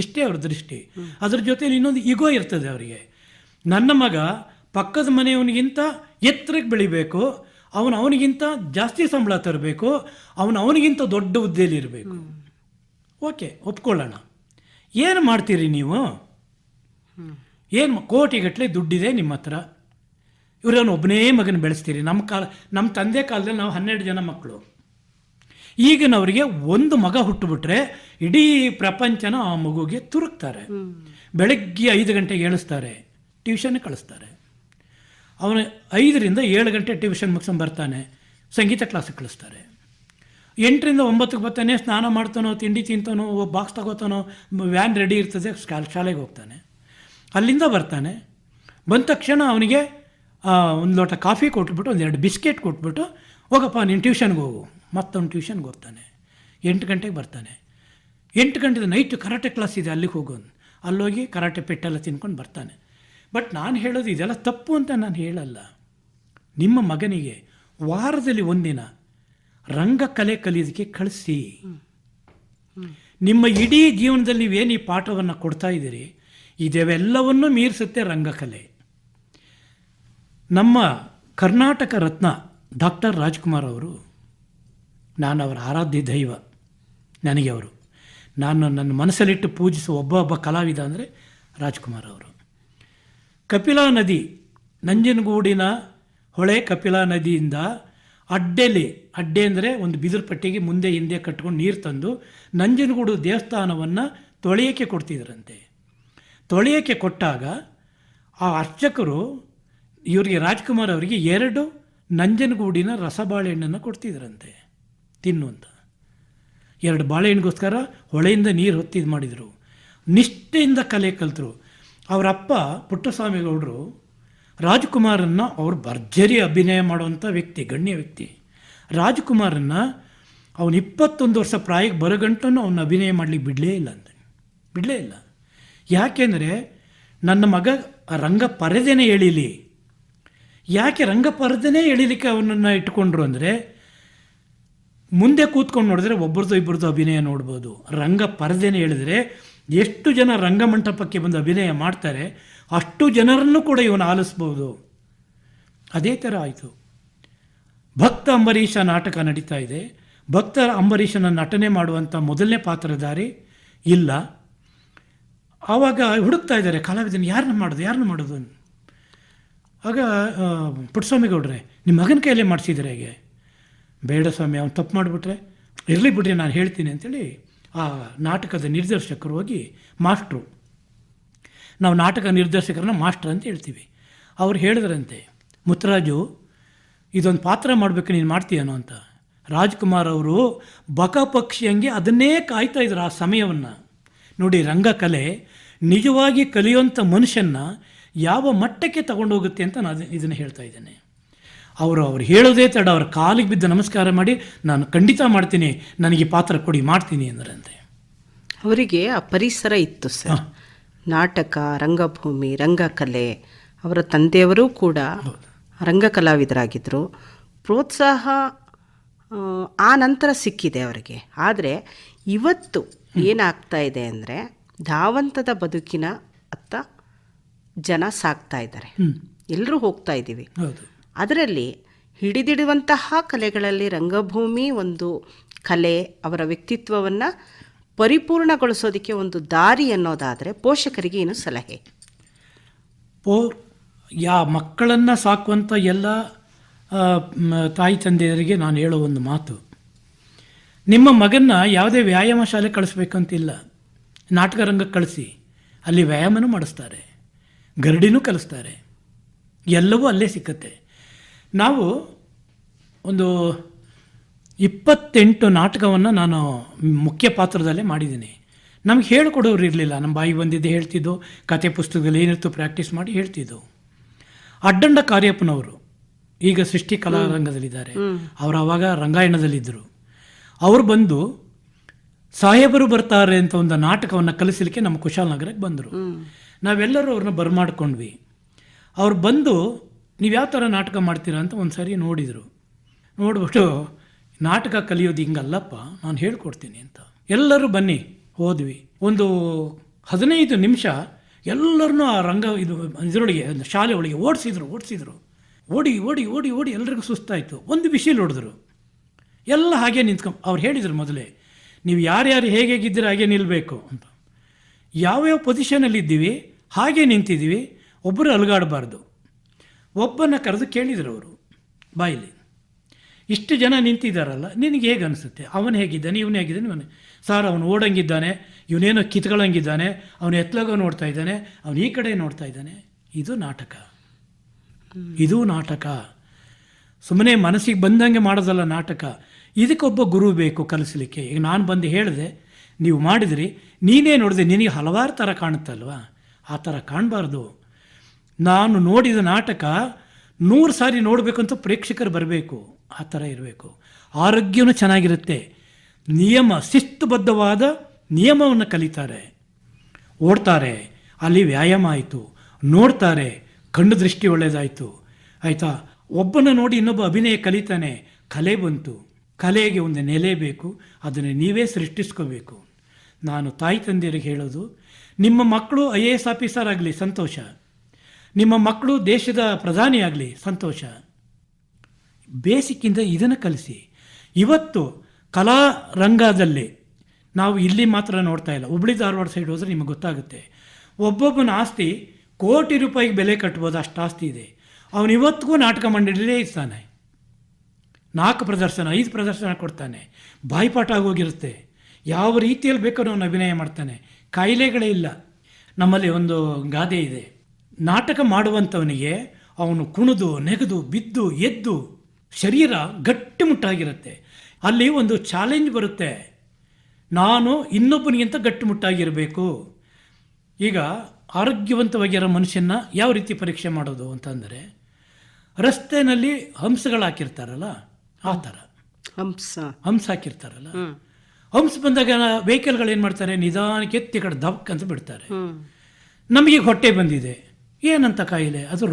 ಇಷ್ಟೇ ಅವ್ರ ದೃಷ್ಟಿ. ಅದ್ರ ಜೊತೆಲಿ ಇನ್ನೊಂದು ಈಗೋ ಇರ್ತದೆ ಅವರಿಗೆ. ನನ್ನ ಮಗ ಪಕ್ಕದ ಮನೆಯವನಿಗಿಂತ ಎತ್ತರಕ್ಕೆ ಬೆಳಿಬೇಕು, ಅವನಿಗಿಂತ ಜಾಸ್ತಿ ಸಂಬಳ ತರಬೇಕು, ಅವನಿಗಿಂತ ದೊಡ್ಡ ಹುದ್ದೆಯಲ್ಲಿ ಇರಬೇಕು. ಓಕೆ, ಒಪ್ಕೊಳ್ಳೋಣ. ಏನು ಮಾಡ್ತೀರಿ ನೀವು? ಏನು ಕೋಟಿಗಟ್ಟಲೆ ದುಡ್ಡಿದೆ ನಿಮ್ಮ ಹತ್ರ, ಇವರನ್ನು ಒಬ್ಬನೇ ಮಗನ ಬೆಳೆಸ್ತೀರಿ. ನಮ್ಮ ತಂದೆ ಕಾಲದಲ್ಲಿ ನಾವು 12 ಜನ ಮಕ್ಕಳು. ಈಗಿನವರಿಗೆ 1 ಮಗ ಹುಟ್ಟುಬಿಟ್ರೆ ಇಡೀ ಪ್ರಪಂಚನ ಆ ಮಗುಗೆ ತುರುಕ್ತಾರೆ. ಬೆಳಗ್ಗೆ 5 ಗಂಟೆಗೆ ಏಳಿಸ್ತಾರೆ, ಟ್ಯೂಷನ್ಗೆ ಕಳಿಸ್ತಾರೆ. ಅವನು 5ರಿಂದ 7 ಗಂಟೆ ಟ್ಯೂಷನ್ ಮುಗಿಸ್ಕೊಂಡು ಬರ್ತಾನೆ, ಸಂಗೀತ ಕ್ಲಾಸಿಗೆ ಕಳಿಸ್ತಾರೆ. 8ರಿಂದ 9ಕ್ಕೆ ಬರ್ತಾನೆ, ಸ್ನಾನ ಮಾಡ್ತಾನೋ, ತಿಂಡಿ ತಿಂತಾನೋ, ಬಾಕ್ಸ್ ತಗೋತಾನೋ, ವ್ಯಾನ್ ರೆಡಿ ಇರ್ತದೆ, ಶಾಲೆಗೆ ಹೋಗ್ತಾನೆ. ಅಲ್ಲಿಂದ ಬರ್ತಾನೆ, ಬಂದ ತಕ್ಷಣ ಅವನಿಗೆ 1 ಲೋಟ ಕಾಫಿ ಕೊಟ್ಬಿಟ್ಟು 1 2 ಬಿಸ್ಕೆಟ್ ಕೊಟ್ಬಿಟ್ಟು, ಹೋಗಪ್ಪ ನೀನು ಟ್ಯೂಷನ್ಗೆ ಹೋಗು. ಮತ್ತೊಂದು ಟ್ಯೂಷನ್ಗೆ ಹೋಗ್ತಾನೆ. 8 ಗಂಟೆಗೆ ಬರ್ತಾನೆ. 8 ಗಂಟೆದ ನೈಟ್ ಕರಾಟೆ ಕ್ಲಾಸ್ ಇದೆ, ಅಲ್ಲಿಗೆ ಹೋಗೋನು. ಅಲ್ಲೋಗಿ ಕರಾಟೆ ಪೆಟ್ಟೆಲ್ಲ ತಿನ್ಕೊಂಡು ಬರ್ತಾನೆ. ಬಟ್ ನಾನು ಹೇಳೋದು ಇದೆಲ್ಲ ತಪ್ಪು ಅಂತ ನಾನು ಹೇಳಲ್ಲ. ನಿಮ್ಮ ಮಗನಿಗೆ ವಾರದಲ್ಲಿ 1 ದಿನ ರಂಗಕಲೆ ಕಲಿಯೋದಕ್ಕೆ ಕಳಿಸಿ. ನಿಮ್ಮ ಇಡೀ ಜೀವನದಲ್ಲಿ ನೀವೇನು ಈ ಪಾಠವನ್ನು ಕೊಡ್ತಾ ಇದ್ದೀರಿ, ಇದೆಲ್ಲವನ್ನೂ ಮೀರಿಸುತ್ತೆ ರಂಗಕಲೆ. ನಮ್ಮ ಕರ್ನಾಟಕ ರತ್ನ ಡಾಕ್ಟರ್ ರಾಜ್ಕುಮಾರ್ ಅವರು, ನಾನು ಅವರ ಆರಾಧ್ಯ ದೈವ. ನನಗೆ ಅವರು, ನಾನು ನನ್ನ ಮನಸ್ಸಲ್ಲಿಟ್ಟು ಪೂಜಿಸುವ ಒಬ್ಬ ಕಲಾವಿದ ಅಂದರೆ ರಾಜ್ಕುಮಾರ್ ಅವರು. ಕಪಿಲಾ ನದಿ, ನಂಜನಗೂಡಿನ ಹೊಳೆ ಕಪಿಲಾ ನದಿಯಿಂದ ಅಡ್ಡೆ ಅಂದರೆ ಒಂದು ಬಿದಿರು ಪಟ್ಟಿಗೆ ಮುಂದೆ ಹಿಂದೆ ಕಟ್ಕೊಂಡು ನೀರು ತಂದು ನಂಜನಗೂಡು ದೇವಸ್ಥಾನವನ್ನು ತೊಳೆಯೋಕ್ಕೆ ಕೊಡ್ತಿದ್ರಂತೆ. ತೊಳೆಯೋಕ್ಕೆ ಕೊಟ್ಟಾಗ ಆ ಅರ್ಚಕರು ಇವರಿಗೆ, ರಾಜ್ಕುಮಾರ್ ಅವರಿಗೆ 2 ನಂಜನಗೂಡಿನ ರಸಬಾಳೆಹಣ್ಣನ್ನು ಕೊಡ್ತಿದ್ರಂತೆ ತಿನ್ನುವಂತ. 2 ಬಾಳೆಹಣ್ಣಿಗೋಸ್ಕರ ಹೊಳೆಯಿಂದ ನೀರು ಹೊತ್ತಿದ್ದು ಮಾಡಿದರು. ನಿಷ್ಠೆಯಿಂದ ಕಲೆ ಕಲಿತರು. ಅವರಪ್ಪ ಪುಟ್ಟಸ್ವಾಮಿ ಗೌಡರು ರಾಜ್ಕುಮಾರನ್ನು ಅವರು ಭರ್ಜರಿ ಅಭಿನಯ ಮಾಡುವಂಥ ವ್ಯಕ್ತಿ, ಗಣ್ಯ ವ್ಯಕ್ತಿ. ರಾಜ್ಕುಮಾರನ್ನು ಅವನು 21 ವರ್ಷ ಪ್ರಾಯಕ್ಕೆ ಬರೋಗಂಟೂ ಅವನ್ನ ಅಭಿನಯ ಮಾಡಲಿಕ್ಕೆ ಬಿಡಲೇ ಇಲ್ಲ. ಯಾಕೆಂದರೆ ನನ್ನ ಮಗ ರಂಗ ಪರದೆನೇ ಎಳೀಲಿ. ಯಾಕೆ ರಂಗ ಪರದೆನೇ ಎಳೀಲಿಕ್ಕೆ ಅವನನ್ನು ಇಟ್ಕೊಂಡ್ರು ಅಂದರೆ, ಮುಂದೆ ಕೂತ್ಕೊಂಡು ನೋಡಿದ್ರೆ ಒಬ್ಬರದು ಇಬ್ಬರದು ಅಭಿನಯ ನೋಡ್ಬೋದು. ರಂಗ ಪರದೆನೇ ಎಳೆದರೆ ಎಷ್ಟು ಜನ ರಂಗಮಂಟಪಕ್ಕೆ ಬಂದು ಅಭಿನಯ ಮಾಡ್ತಾರೆ, ಅಷ್ಟು ಜನರನ್ನು ಕೂಡ ಇವನು ಆಲಿಸ್ಬೋದು. ಅದೇ ಥರ ಆಯಿತು. ಭಕ್ತ ಅಂಬರೀಷ ನಾಟಕ ನಡೀತಾ ಇದೆ. ಭಕ್ತ ಅಂಬರೀಷನ ನಟನೆ ಮಾಡುವಂಥ ಮೊದಲನೇ ಪಾತ್ರಧಾರಿ ಇಲ್ಲ. ಆವಾಗ ಹುಡುಕ್ತಾ ಇದ್ದಾರೆ ಕಲಾವಿದನ, ಯಾರನ್ನ ಮಾಡೋದು. ಆಗ ಪುಟ್ಟಸ್ವಾಮಿ ಗೌಡ್ರೆ, ನಿಮ್ಮ ಮಗನ ಕೈಯಲ್ಲೇ ಮಾಡಿಸಿದ್ರೆ ಹೇಗೆ? ಬೇಡ ಸ್ವಾಮಿ, ಅವ್ನು ತಪ್ಪು ಮಾಡಿಬಿಟ್ರೆ ಇರಲಿ ಬಿಡ್ರಿ, ನಾನು ಹೇಳ್ತೀನಿ ಅಂತೇಳಿ ಆ ನಾಟಕದ ನಿರ್ದೇಶಕರು ಹೋಗಿ ಮಾಸ್ಟ್ರು ನಾವು ನಾಟಕ ನಿರ್ದೇಶಕರನ್ನ ಮಾಸ್ಟರ್ ಅಂತ ಹೇಳ್ತೀವಿ. ಅವ್ರು ಹೇಳಿದ್ರಂತೆ, ಮುತ್ತರಾಜು ಇದೊಂದು ಪಾತ್ರ ಮಾಡಬೇಕು, ನೀನು ಮಾಡ್ತೀಯನೋ ಅಂತ. ರಾಜ್ಕುಮಾರ್ ಅವರು ಬಕಪಕ್ಷಿಯಂಗೆ ಅದನ್ನೇ ಕಾಯ್ತಾ ಇದ್ರು ಆ ಸಮಯವನ್ನು. ನೋಡಿ, ರಂಗಕಲೆ ನಿಜವಾಗಿ ಕಲಿಯುವಂಥ ಮನುಷ್ಯನ್ನ ಯಾವ ಮಟ್ಟಕ್ಕೆ ತಗೊಂಡೋಗುತ್ತೆ ಅಂತ ನಾನು ಇದನ್ನು ಹೇಳ್ತಾ ಇದ್ದೇನೆ. ಅವರು ಹೇಳೋದೇ ತಡ ಅವ್ರ ಕಾಲಿಗೆ ಬಿದ್ದು ನಮಸ್ಕಾರ ಮಾಡಿ, ನಾನು ಖಂಡಿತ ಮಾಡ್ತೀನಿ, ನನಗೆ ಪಾತ್ರ ಕೊಡಿ, ಮಾಡ್ತೀನಿ ಅಂದ್ರಂತೆ. ಅವರಿಗೆ ಆ ಪರಿಸರ ಇತ್ತು ಸರ್. ನಾಟಕ, ರಂಗಭೂಮಿ, ರಂಗಕಲೆ. ಅವರ ತಂದೆಯವರೂ ಕೂಡ ರಂಗಕಲಾವಿದರಾಗಿದ್ದರು. ಪ್ರೋತ್ಸಾಹ ಆ ನಂತರ ಸಿಕ್ಕಿದೆ ಅವರಿಗೆ. ಆದರೆ ಇವತ್ತು ಏನಾಗ್ತಾ ಇದೆ ಅಂದರೆ, ಧಾವಂತದ ಬದುಕಿನ ಅತ್ತ ಜನ ಸಾಕ್ತಾ ಇದ್ದಾರೆ. ಎಲ್ಲರೂ ಹೋಗ್ತಾ ಇದ್ದೀವಿ. ಅದರಲ್ಲಿ ಹಿಡಿದಿಡುವಂತಹ ಕಲೆಗಳಲ್ಲಿ ರಂಗಭೂಮಿ ಒಂದು ಕಲೆ, ಅವರ ವ್ಯಕ್ತಿತ್ವವನ್ನು ಪರಿಪೂರ್ಣಗೊಳಿಸೋದಕ್ಕೆ ಒಂದು ದಾರಿ ಅನ್ನೋದಾದರೆ ಪೋಷಕರಿಗೆ ಏನು ಸಲಹೆ? ಮಕ್ಕಳನ್ನು ಸಾಕುವಂಥ ಎಲ್ಲ ತಾಯಿ ತಂದೆಯರಿಗೆ ನಾನು ಹೇಳೋ ಒಂದು ಮಾತು, ನಿಮ್ಮ ಮಗನ್ನ ಯಾವುದೇ ವ್ಯಾಯಾಮ ಶಾಲೆ ಕಳಿಸ್ಬೇಕಂತಿಲ್ಲ. ನಾಟಕ ರಂಗಕ್ಕೆ ಕಳಿಸಿ, ಅಲ್ಲಿ ವ್ಯಾಯಾಮನೂ ಮಾಡಿಸ್ತಾರೆ, ಗರಡಿನೂ ಕಲಿಸ್ತಾರೆ, ಎಲ್ಲವೂ ಅಲ್ಲೇ ಸಿಕ್ಕತ್ತೆ. ನಾವು ಒಂದು 28 ನಾಟಕವನ್ನು ನಾನು ಮುಖ್ಯ ಪಾತ್ರದಲ್ಲೇ ಮಾಡಿದ್ದೀನಿ. ನಮ್ಗೆ ಹೇಳಿಕೊಡೋರು ಇರಲಿಲ್ಲ, ನಮ್ಮ ಬಾಯಿ ಬಂದಿದ್ದೆ ಹೇಳ್ತಿದ್ದು, ಕತೆ ಪುಸ್ತಕದಲ್ಲಿ ಏನಿತ್ತು ಪ್ರಾಕ್ಟೀಸ್ ಮಾಡಿ ಹೇಳ್ತಿದ್ದು. ಅಡ್ಡಂಡ ಕಾರ್ಯಪ್ಪನವರು ಈಗ ಸೃಷ್ಟಿ ಕಲಾರಂಗದಲ್ಲಿದ್ದಾರೆ, ಅವರು ಆವಾಗ ರಂಗಾಯಣದಲ್ಲಿದ್ದರು. ಅವರು ಬಂದು ಸಾಹೇಬರು ಬರ್ತಾರೆ ಅಂತ ಒಂದು ನಾಟಕವನ್ನು ಕಲಿಸಲಿಕ್ಕೆ ನಮ್ಮ ಕುಶಾಲನಗರಕ್ಕೆ ಬಂದರು. ನಾವೆಲ್ಲರೂ ಅವ್ರನ್ನ ಬರಮಾಡ್ಕೊಂಡ್ವಿ. ಅವ್ರು ಬಂದು ನೀವು ಯಾವ ಥರ ನಾಟಕ ಮಾಡ್ತೀರಾ ಅಂತ ಒಂದು ಸಾರಿ ನೋಡಿದರು. ನೋಡ್ಬಿಟ್ಟು, ನಾಟಕ ಕಲಿಯೋದು ಹಿಂಗಲ್ಲಪ್ಪ, ನಾನು ಹೇಳ್ಕೊಡ್ತೀನಿ ಅಂತ. ಎಲ್ಲರೂ ಬನ್ನಿ, ಹೋದ್ವಿ. ಒಂದು 15 ನಿಮಿಷ ಎಲ್ಲರನ್ನೂ ಆ ಇದರೊಳಗೆ ಶಾಲೆ ಒಳಗೆ ಓಡಿಸಿದ್ರು. ಓಡಿ ಓಡಿ ಓಡಿ ಓಡಿ ಎಲ್ರಿಗೂ ಸುಸ್ತಾಯಿತು. ಒಂದು ವಿಷಯಲ್ಲಿ ಹೊಡೆದ್ರು. ಎಲ್ಲ ಹಾಗೆ ನಿಂತ್ಕೊಂಡು ಅವ್ರು ಹೇಳಿದರು ಮೊದಲೇ, ನೀವು ಯಾರ್ಯಾರು ಹೇಗಿದ್ದೀರ ಹಾಗೆ ನಿಲ್ಲಬೇಕು ಅಂತ. ಯಾವ್ಯಾವ ಪೊಸಿಷನಲ್ಲಿದ್ದೀವಿ ಹಾಗೆ ನಿಂತಿದ್ದೀವಿ, ಒಬ್ಬರು ಅಲುಗಾಡಬಾರ್ದು. ಒಬ್ಬನ ಕರೆದು ಕೇಳಿದರು ಅವರು ಬಾಯಲ್ಲಿ, ಇಷ್ಟು ಜನ ನಿಂತಿದ್ದಾರಲ್ಲ, ನಿನಗೆ ಹೇಗೆ ಅನಿಸುತ್ತೆ? ಅವನು ಹೇಗಿದ್ದಾನೆ, ಇವನು ಹೇಗಿದ್ದಾನೆ? ಇವನು ಸರ್, ಅವನು ಓಡಂಗಿದ್ದಾನೆ, ಇವನೇನೋ ಕಿತ್ಕೊಳ್ಳಂಗಿದ್ದಾನೆ, ಅವನು ಎತ್ತಲಾಗೋ ನೋಡ್ತಾ ಇದ್ದಾನೆ, ಅವನು ಈ ಕಡೆ ನೋಡ್ತಾ ಇದ್ದಾನೆ. ಇದು ನಾಟಕ. ಸುಮ್ಮನೆ ಮನಸ್ಸಿಗೆ ಬಂದಂಗೆ ಮಾಡೋದಲ್ಲ ನಾಟಕ. ಇದಕ್ಕೊಬ್ಬ ಗುರು ಬೇಕು ಕಲಿಸಲಿಕ್ಕೆ. ಈಗ ನಾನು ಬಂದು ಹೇಳಿದೆ, ನೀವು ಮಾಡಿದ್ರಿ, ನೀನೇ ನೋಡಿದೆ, ನಿನಗೆ ಹಲವಾರು ಥರ ಕಾಣುತ್ತಲ್ವ, ಆ ಥರ ಕಾಣಬಾರ್ದು. ನಾನು ನೋಡಿದ ನಾಟಕ 100 ಸಾರಿ ನೋಡಬೇಕಂತ ಪ್ರೇಕ್ಷಕರು ಬರಬೇಕು, ಆ ಥರ ಇರಬೇಕು. ಆರೋಗ್ಯವೂ ಚೆನ್ನಾಗಿರುತ್ತೆ. ಶಿಸ್ತುಬದ್ಧವಾದ ನಿಯಮವನ್ನು ಕಲಿತಾರೆ. ಓಡ್ತಾರೆ, ಅಲ್ಲಿ ವ್ಯಾಯಾಮ ಆಯಿತು. ನೋಡ್ತಾರೆ, ಕಣ್ಣು ದೃಷ್ಟಿ ಒಳ್ಳೆಯದಾಯಿತು. ಆಯಿತಾ? ಒಬ್ಬನ ನೋಡಿ ಇನ್ನೊಬ್ಬ ಅಭಿನಯ ಕಲಿತಾನೆ, ಕಲೆ ಬಂತು. ಕಲೆಗೆ ಒಂದು ನೆಲೆ ಬೇಕು, ಅದನ್ನು ನೀವೇ ಸೃಷ್ಟಿಸ್ಕೋಬೇಕು. ನಾನು ತಾಯಿ ತಂದೆಯರಿಗೆ ಹೇಳೋದು, ನಿಮ್ಮ ಮಕ್ಕಳು IAS ಆಫೀಸರ್ ಆಗಲಿ ಸಂತೋಷ, ನಿಮ್ಮ ಮಕ್ಕಳು ದೇಶದ ಪ್ರಧಾನಿ ಆಗಲಿ ಸಂತೋಷ. ಬೇಸಿಕ್ಕಿಂದ ಇದನ್ನು ಕಲಿಸಿ. ಇವತ್ತು ಕಲಾರಂಗದಲ್ಲಿ ನಾವು ಇಲ್ಲಿ ಮಾತ್ರ ನೋಡ್ತಾ ಇಲ್ಲ, ಹುಬ್ಳಿ ಧಾರವಾಡ ಸೈಡ್ ಹೋದರೆ ನಿಮಗೆ ಗೊತ್ತಾಗುತ್ತೆ. ಒಬ್ಬೊಬ್ಬನ ಆಸ್ತಿ ಕೋಟಿ ರೂಪಾಯಿಗೆ ಬೆಲೆ ಕಟ್ಬೋದು, ಅಷ್ಟು ಆಸ್ತಿ ಇದೆ. ಅವನು ಇವತ್ತಿಗೂ ನಾಟಕ ಮಂಡಳಿಯಲ್ಲೇ ಇರ್ತಾನೆ. 4 ಪ್ರದರ್ಶನ 5 ಪ್ರದರ್ಶನ ಕೊಡ್ತಾನೆ. ಬಾಯಿಪಾಠ ಆಗೋಗಿರುತ್ತೆ. ಯಾವ ರೀತಿಯಲ್ಲಿ ಬೇಕಾದ್ರೂ ಅವನು ಅಭಿನಯ ಮಾಡ್ತಾನೆ. ಕಾಯಿಲೆಗಳೇ ಇಲ್ಲ. ನಮ್ಮಲ್ಲಿ ಒಂದು ಗಾದೆ ಇದೆ, ನಾಟಕ ಮಾಡುವಂಥವನಿಗೆ ಅವನು ಕುಣಿದು ನೆಗೆದು ಬಿದ್ದು ಎದ್ದು ಶರೀರ ಗಟ್ಟಿಮುಟ್ಟಾಗಿರುತ್ತೆ. ಅಲ್ಲಿ ಒಂದು ಚಾಲೆಂಜ್ ಬರುತ್ತೆ, ನಾನು ಇನ್ನೊಬ್ಬನಿಗಿಂತ ಗಟ್ಟಿಮುಟ್ಟಾಗಿರಬೇಕು. ಈಗ ಆರೋಗ್ಯವಂತವಾಗಿರೋ ಮನುಷ್ಯನ ಯಾವ ರೀತಿ ಪರೀಕ್ಷೆ ಮಾಡೋದು ಅಂತಂದರೆ, ರಸ್ತೆಯಲ್ಲಿ ಹಂಸಗಳು ಹಾಕಿರ್ತಾರಲ್ಲ, ಆ ಥರ ಹಂಸ ಹಾಕಿರ್ತಾರಲ್ಲ, ಹಂಸ ಬಂದಾಗ ವೆಹಿಕಲ್ಗಳು ಏನು ಮಾಡ್ತಾರೆ, ನಿಧಾನಕ್ಕೆ ಎತ್ತಿ ಕಡೆ ದಬಕ್ ಅಂತ ಬಿಡ್ತಾರೆ. ನಮಗೀಗ ಹೊಟ್ಟೆ ಬಂದಿದೆ, ಏನಂತ ಕಾಯಿಲೆ? ಅದು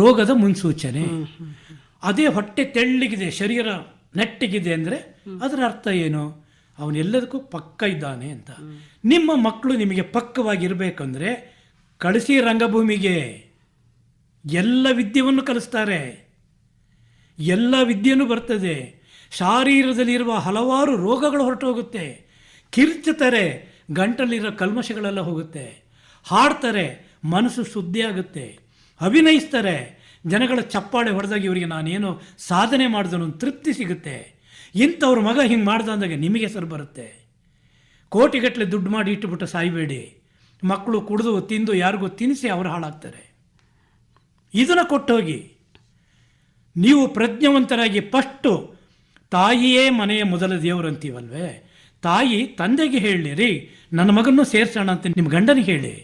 ರೋಗದ ಮುನ್ಸೂಚನೆ. ಅದೇ ಹೊಟ್ಟೆ ತೆಳ್ಳಗಿದೆ, ಶರೀರ ನೆಟ್ಟಗಿದೆ ಅಂದರೆ ಅದರ ಅರ್ಥ ಏನು? ಅವನೆಲ್ಲದಕ್ಕೂ ಪಕ್ಕ ಇದ್ದಾನೆ ಅಂತ. ನಿಮ್ಮ ಮಕ್ಕಳು ನಿಮಗೆ ಪಕ್ಕವಾಗಿರಬೇಕಂದ್ರೆ ಕಳಿಸಿ ರಂಗಭೂಮಿಗೆ. ಎಲ್ಲ ವಿದ್ಯೆಯನ್ನು ಕಲಿಸ್ತಾರೆ, ಎಲ್ಲ ವಿದ್ಯೆನೂ ಬರ್ತದೆ. ಶಾರೀರದಲ್ಲಿರುವ ಹಲವಾರು ರೋಗಗಳು ಹೊರಟು ಹೋಗುತ್ತೆ. ಕಿರ್ಚುತ್ತಾರೆ, ಗಂಟಲಿರೋ ಕಲ್ಮಶಗಳೆಲ್ಲ ಹೋಗುತ್ತೆ. ಹಾಡ್ತಾರೆ, ಮನಸ್ಸು ಶುದ್ಧಿ ಆಗುತ್ತೆ. ಅಭಿನಯಿಸ್ತಾರೆ, ಜನಗಳ ಚಪ್ಪಾಳೆ ಹೊಡೆದಾಗ ಇವರಿಗೆ ನಾನೇನೋ ಸಾಧನೆ ಮಾಡಿದನು ತೃಪ್ತಿ ಸಿಗುತ್ತೆ. ಇಂಥವ್ರ ಮಗ ಹಿಂಗೆ ಮಾಡ್ದ ಅಂದಾಗ ನಿಮಗೆ ಹೆಸರು ಬರುತ್ತೆ. ಕೋಟಿಗಟ್ಟಲೆ ದುಡ್ಡು ಮಾಡಿ ಇಟ್ಟುಬಿಟ್ಟು ಸಾಯಬೇಡಿ. ಮಕ್ಕಳು ಕುಡಿದು ತಿಂದು ಯಾರಿಗೂ ತಿನ್ನಿಸಿ ಅವರು ಹಾಳಾಗ್ತಾರೆ. ಇದನ್ನು ಕೊಟ್ಟೋಗಿ ನೀವು ಪ್ರಜ್ಞಾವಂತರಾಗಿ ಫಸ್ಟು ತಾಯಿಯೇ ಮನೆಯ ಮೊದಲ ದೇವರು ಅಂತೀವಲ್ವೇ, ತಾಯಿ ತಂದೆಗೆ ಹೇಳಿ ರೀ ನನ್ನ ಮಗನೂ ಸೇರಿಸೋಣ ಅಂತ ನಿಮ್ಮ ಗಂಡನಿಗೆ ಹೇಳಿ,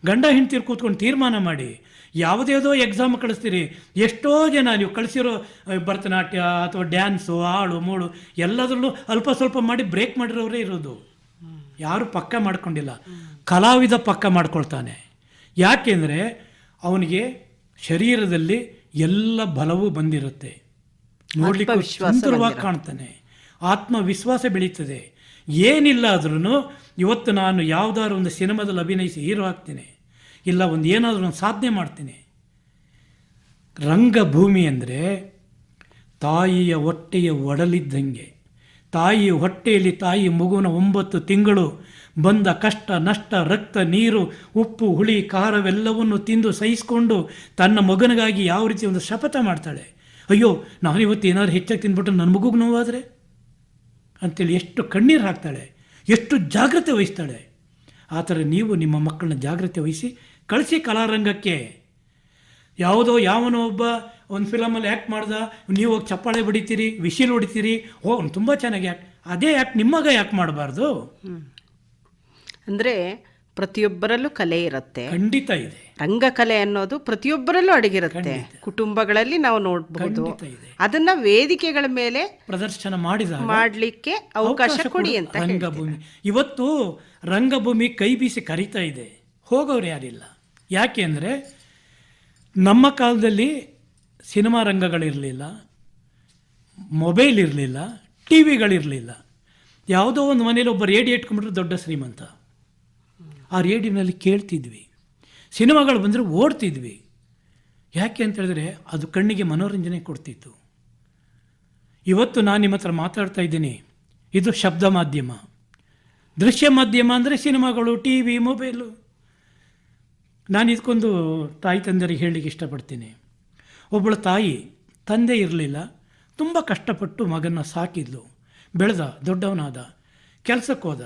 ಗಂಡ ಹೆಂಡ್ತಿರು ಕೂತ್ಕೊಂಡು ತೀರ್ಮಾನ ಮಾಡಿ. ಯಾವುದೇದೋ ಎಕ್ಸಾಮ್ ಕಳಿಸ್ತೀರಿ, ಎಷ್ಟೋ ಜನ ನೀವು ಕಳಿಸಿರೋ ಭರತನಾಟ್ಯ ಅಥವಾ ಡ್ಯಾನ್ಸು ಹಾಳು ಮೂಳು ಎಲ್ಲದರಲ್ಲೂ ಅಲ್ಪ ಸ್ವಲ್ಪ ಮಾಡಿ ಬ್ರೇಕ್ ಮಾಡಿರೋರೇ ಇರೋದು. ಯಾರು ಪಕ್ಕ ಮಾಡ್ಕೊಂಡಿಲ್ಲ. ಕಲಾವಿದ ಪಕ್ಕ ಮಾಡ್ಕೊಳ್ತಾನೆ. ಯಾಕೆಂದರೆ ಅವನಿಗೆ ಶರೀರದಲ್ಲಿ ಎಲ್ಲ ಬಲವೂ ಬಂದಿರುತ್ತೆ, ನೋಡ್ಲಿಕ್ಕೆ ಸುಂದರವಾಗಿ ಕಾಣ್ತಾನೆ, ಆತ್ಮವಿಶ್ವಾಸ ಬೆಳೀತದೆ. ಏನಿಲ್ಲ ಆದ್ರೂ ಇವತ್ತು ನಾನು ಯಾವುದಾದ್ರು ಒಂದು ಸಿನಿಮಾದಲ್ಲಿ ಅಭಿನಯಿಸಿ ಹೀರೋ ಆಗ್ತೀನಿ, ಇಲ್ಲ ಒಂದು ಏನಾದರೂ ಒಂದು ಸಾಧನೆ ಮಾಡ್ತೀನಿ. ರಂಗಭೂಮಿ ಅಂದರೆ ತಾಯಿಯ ಹೊಟ್ಟೆಯ ಒಡಲಿದ್ದಂಗೆ. ತಾಯಿ ಹೊಟ್ಟೆಯಲ್ಲಿ ತಾಯಿ ಮಗುವಿನ 9 ತಿಂಗಳು ಬಂದ ಕಷ್ಟ ನಷ್ಟ, ರಕ್ತ ನೀರು, ಉಪ್ಪು ಹುಳಿ ಖಾರವೆಲ್ಲವನ್ನು ತಿಂದು ಸಹಿಸಿಕೊಂಡು ತನ್ನ ಮಗನಿಗಾಗಿ ಯಾವ ರೀತಿ ಒಂದು ಶಪಥ ಮಾಡ್ತಾಳೆ. ಅಯ್ಯೋ ನಾನಿವತ್ತು ಏನಾದ್ರು ಹೆಚ್ಚಾಗಿ ತಿಂದ್ಬಿಟ್ಟು ನನ್ನ ಮಗುಗೆ ನೋವಾದರೆ ಅಂತೇಳಿ ಎಷ್ಟು ಕಣ್ಣೀರು ಹಾಕ್ತಾಳೆ, ಎಷ್ಟು ಜಾಗ್ರತೆ ವಹಿಸ್ತಾಳೆ. ಆ ಥರ ನೀವು ನಿಮ್ಮ ಮಕ್ಕಳನ್ನ ಜಾಗ್ರತೆ ವಹಿಸಿ ಕಳಿಸಿ ಕಲಾರಂಗಕ್ಕೆ. ಯಾವುದೋ ಯಾವನೋ ಒಬ್ಬ ಒಂದು ಫಿಲಮಲ್ಲಿ ಆ್ಯಕ್ಟ್ ಮಾಡ್ದ, ನೀವು ಹೋಗಿ ಚಪ್ಪಾಳೆ ಬಡಿತೀರಿ, ವಿಶಿಲ್ ಹೊಡಿತೀರಿ, ಅವ್ನು ತುಂಬ ಚೆನ್ನಾಗಿ ಅದೇ ಆ್ಯಕ್ಟ್ ನಿಮ್ಮಗ ಯಾಕೆ ಮಾಡಬಾರ್ದು? ಅಂದರೆ ಪ್ರತಿಯೊಬ್ಬರಲ್ಲೂ ಕಲೆ ಇರುತ್ತೆ, ಖಂಡಿತ ಇದೆ. ರಂಗಕಲೆ ಅನ್ನೋದು ಪ್ರತಿಯೊಬ್ಬರಲ್ಲೂ ಅಡಗಿರುತ್ತೆ. ಕುಟುಂಬಗಳಲ್ಲಿ ನಾವು ನೋಡಬಹುದು. ಅದನ್ನ ವೇದಿಕೆಗಳ ಮೇಲೆ ಪ್ರದರ್ಶನ ಮಾಡಲಿಕ್ಕೆ ಅವಕಾಶ ಕೊಡಿ ಅಂತ ರಂಗಭೂಮಿ. ಇವತ್ತು ರಂಗಭೂಮಿ ಕೈ ಬೀಸಿ ಕರೀತಾ ಇದೆ, ಹೋಗೋರು ಯಾರಿಲ್ಲ. ಯಾಕೆ ಅಂದರೆ ನಮ್ಮ ಕಾಲದಲ್ಲಿ ಸಿನಿಮಾ ರಂಗಗಳಿರಲಿಲ್ಲ, ಮೊಬೈಲ್ ಇರಲಿಲ್ಲ, ಟಿ ವಿಗಳಿರಲಿಲ್ಲ. ಯಾವುದೋ ಒಂದು ಮನೇಲಿ ಒಬ್ಬ ರೇಡಿಯೋ ಇಟ್ಕೊಂಡ್ಬಿಟ್ರೆ ದೊಡ್ಡ ಶ್ರೀಮಂತ. ಆ ರೇಡಿಯೋನಲ್ಲಿ ಕೇಳ್ತಿದ್ವಿ, ಸಿನಿಮಾಗಳು ಬಂದರೆ ಓಡ್ತಿದ್ವಿ. ಯಾಕೆ ಅಂತ ಹೇಳಿದ್ರೆ ಅದು ಕಣ್ಣಿಗೆ ಮನೋರಂಜನೆ ಕೊಡ್ತಿತ್ತು. ಇವತ್ತು ನಾನು ನಿಮ್ಮ ಹತ್ರ ಮಾತಾಡ್ತಾ ಇದ್ದೀನಿ, ಇದು ಶಬ್ದ ಮಾಧ್ಯಮ. ದೃಶ್ಯ ಮಾಧ್ಯಮ ಅಂದರೆ ಸಿನಿಮಾಗಳು, ಟಿ ವಿ, ಮೊಬೈಲು. ನಾನು ಇದಕ್ಕೊಂದು ತಾಯಿ ತಂದೆಯರಿಗೆ ಹೇಳಲಿಕ್ಕೆ ಇಷ್ಟಪಡ್ತೀನಿ. ಒಬ್ಬಳು ತಾಯಿ, ತಂದೆ ಇರಲಿಲ್ಲ, ತುಂಬ ಕಷ್ಟಪಟ್ಟು ಮಗನ ಸಾಕಿದ್ಲು, ಬೆಳೆದ, ದೊಡ್ಡವನಾದ, ಕೆಲಸಕ್ಕೆ ಹೋದ.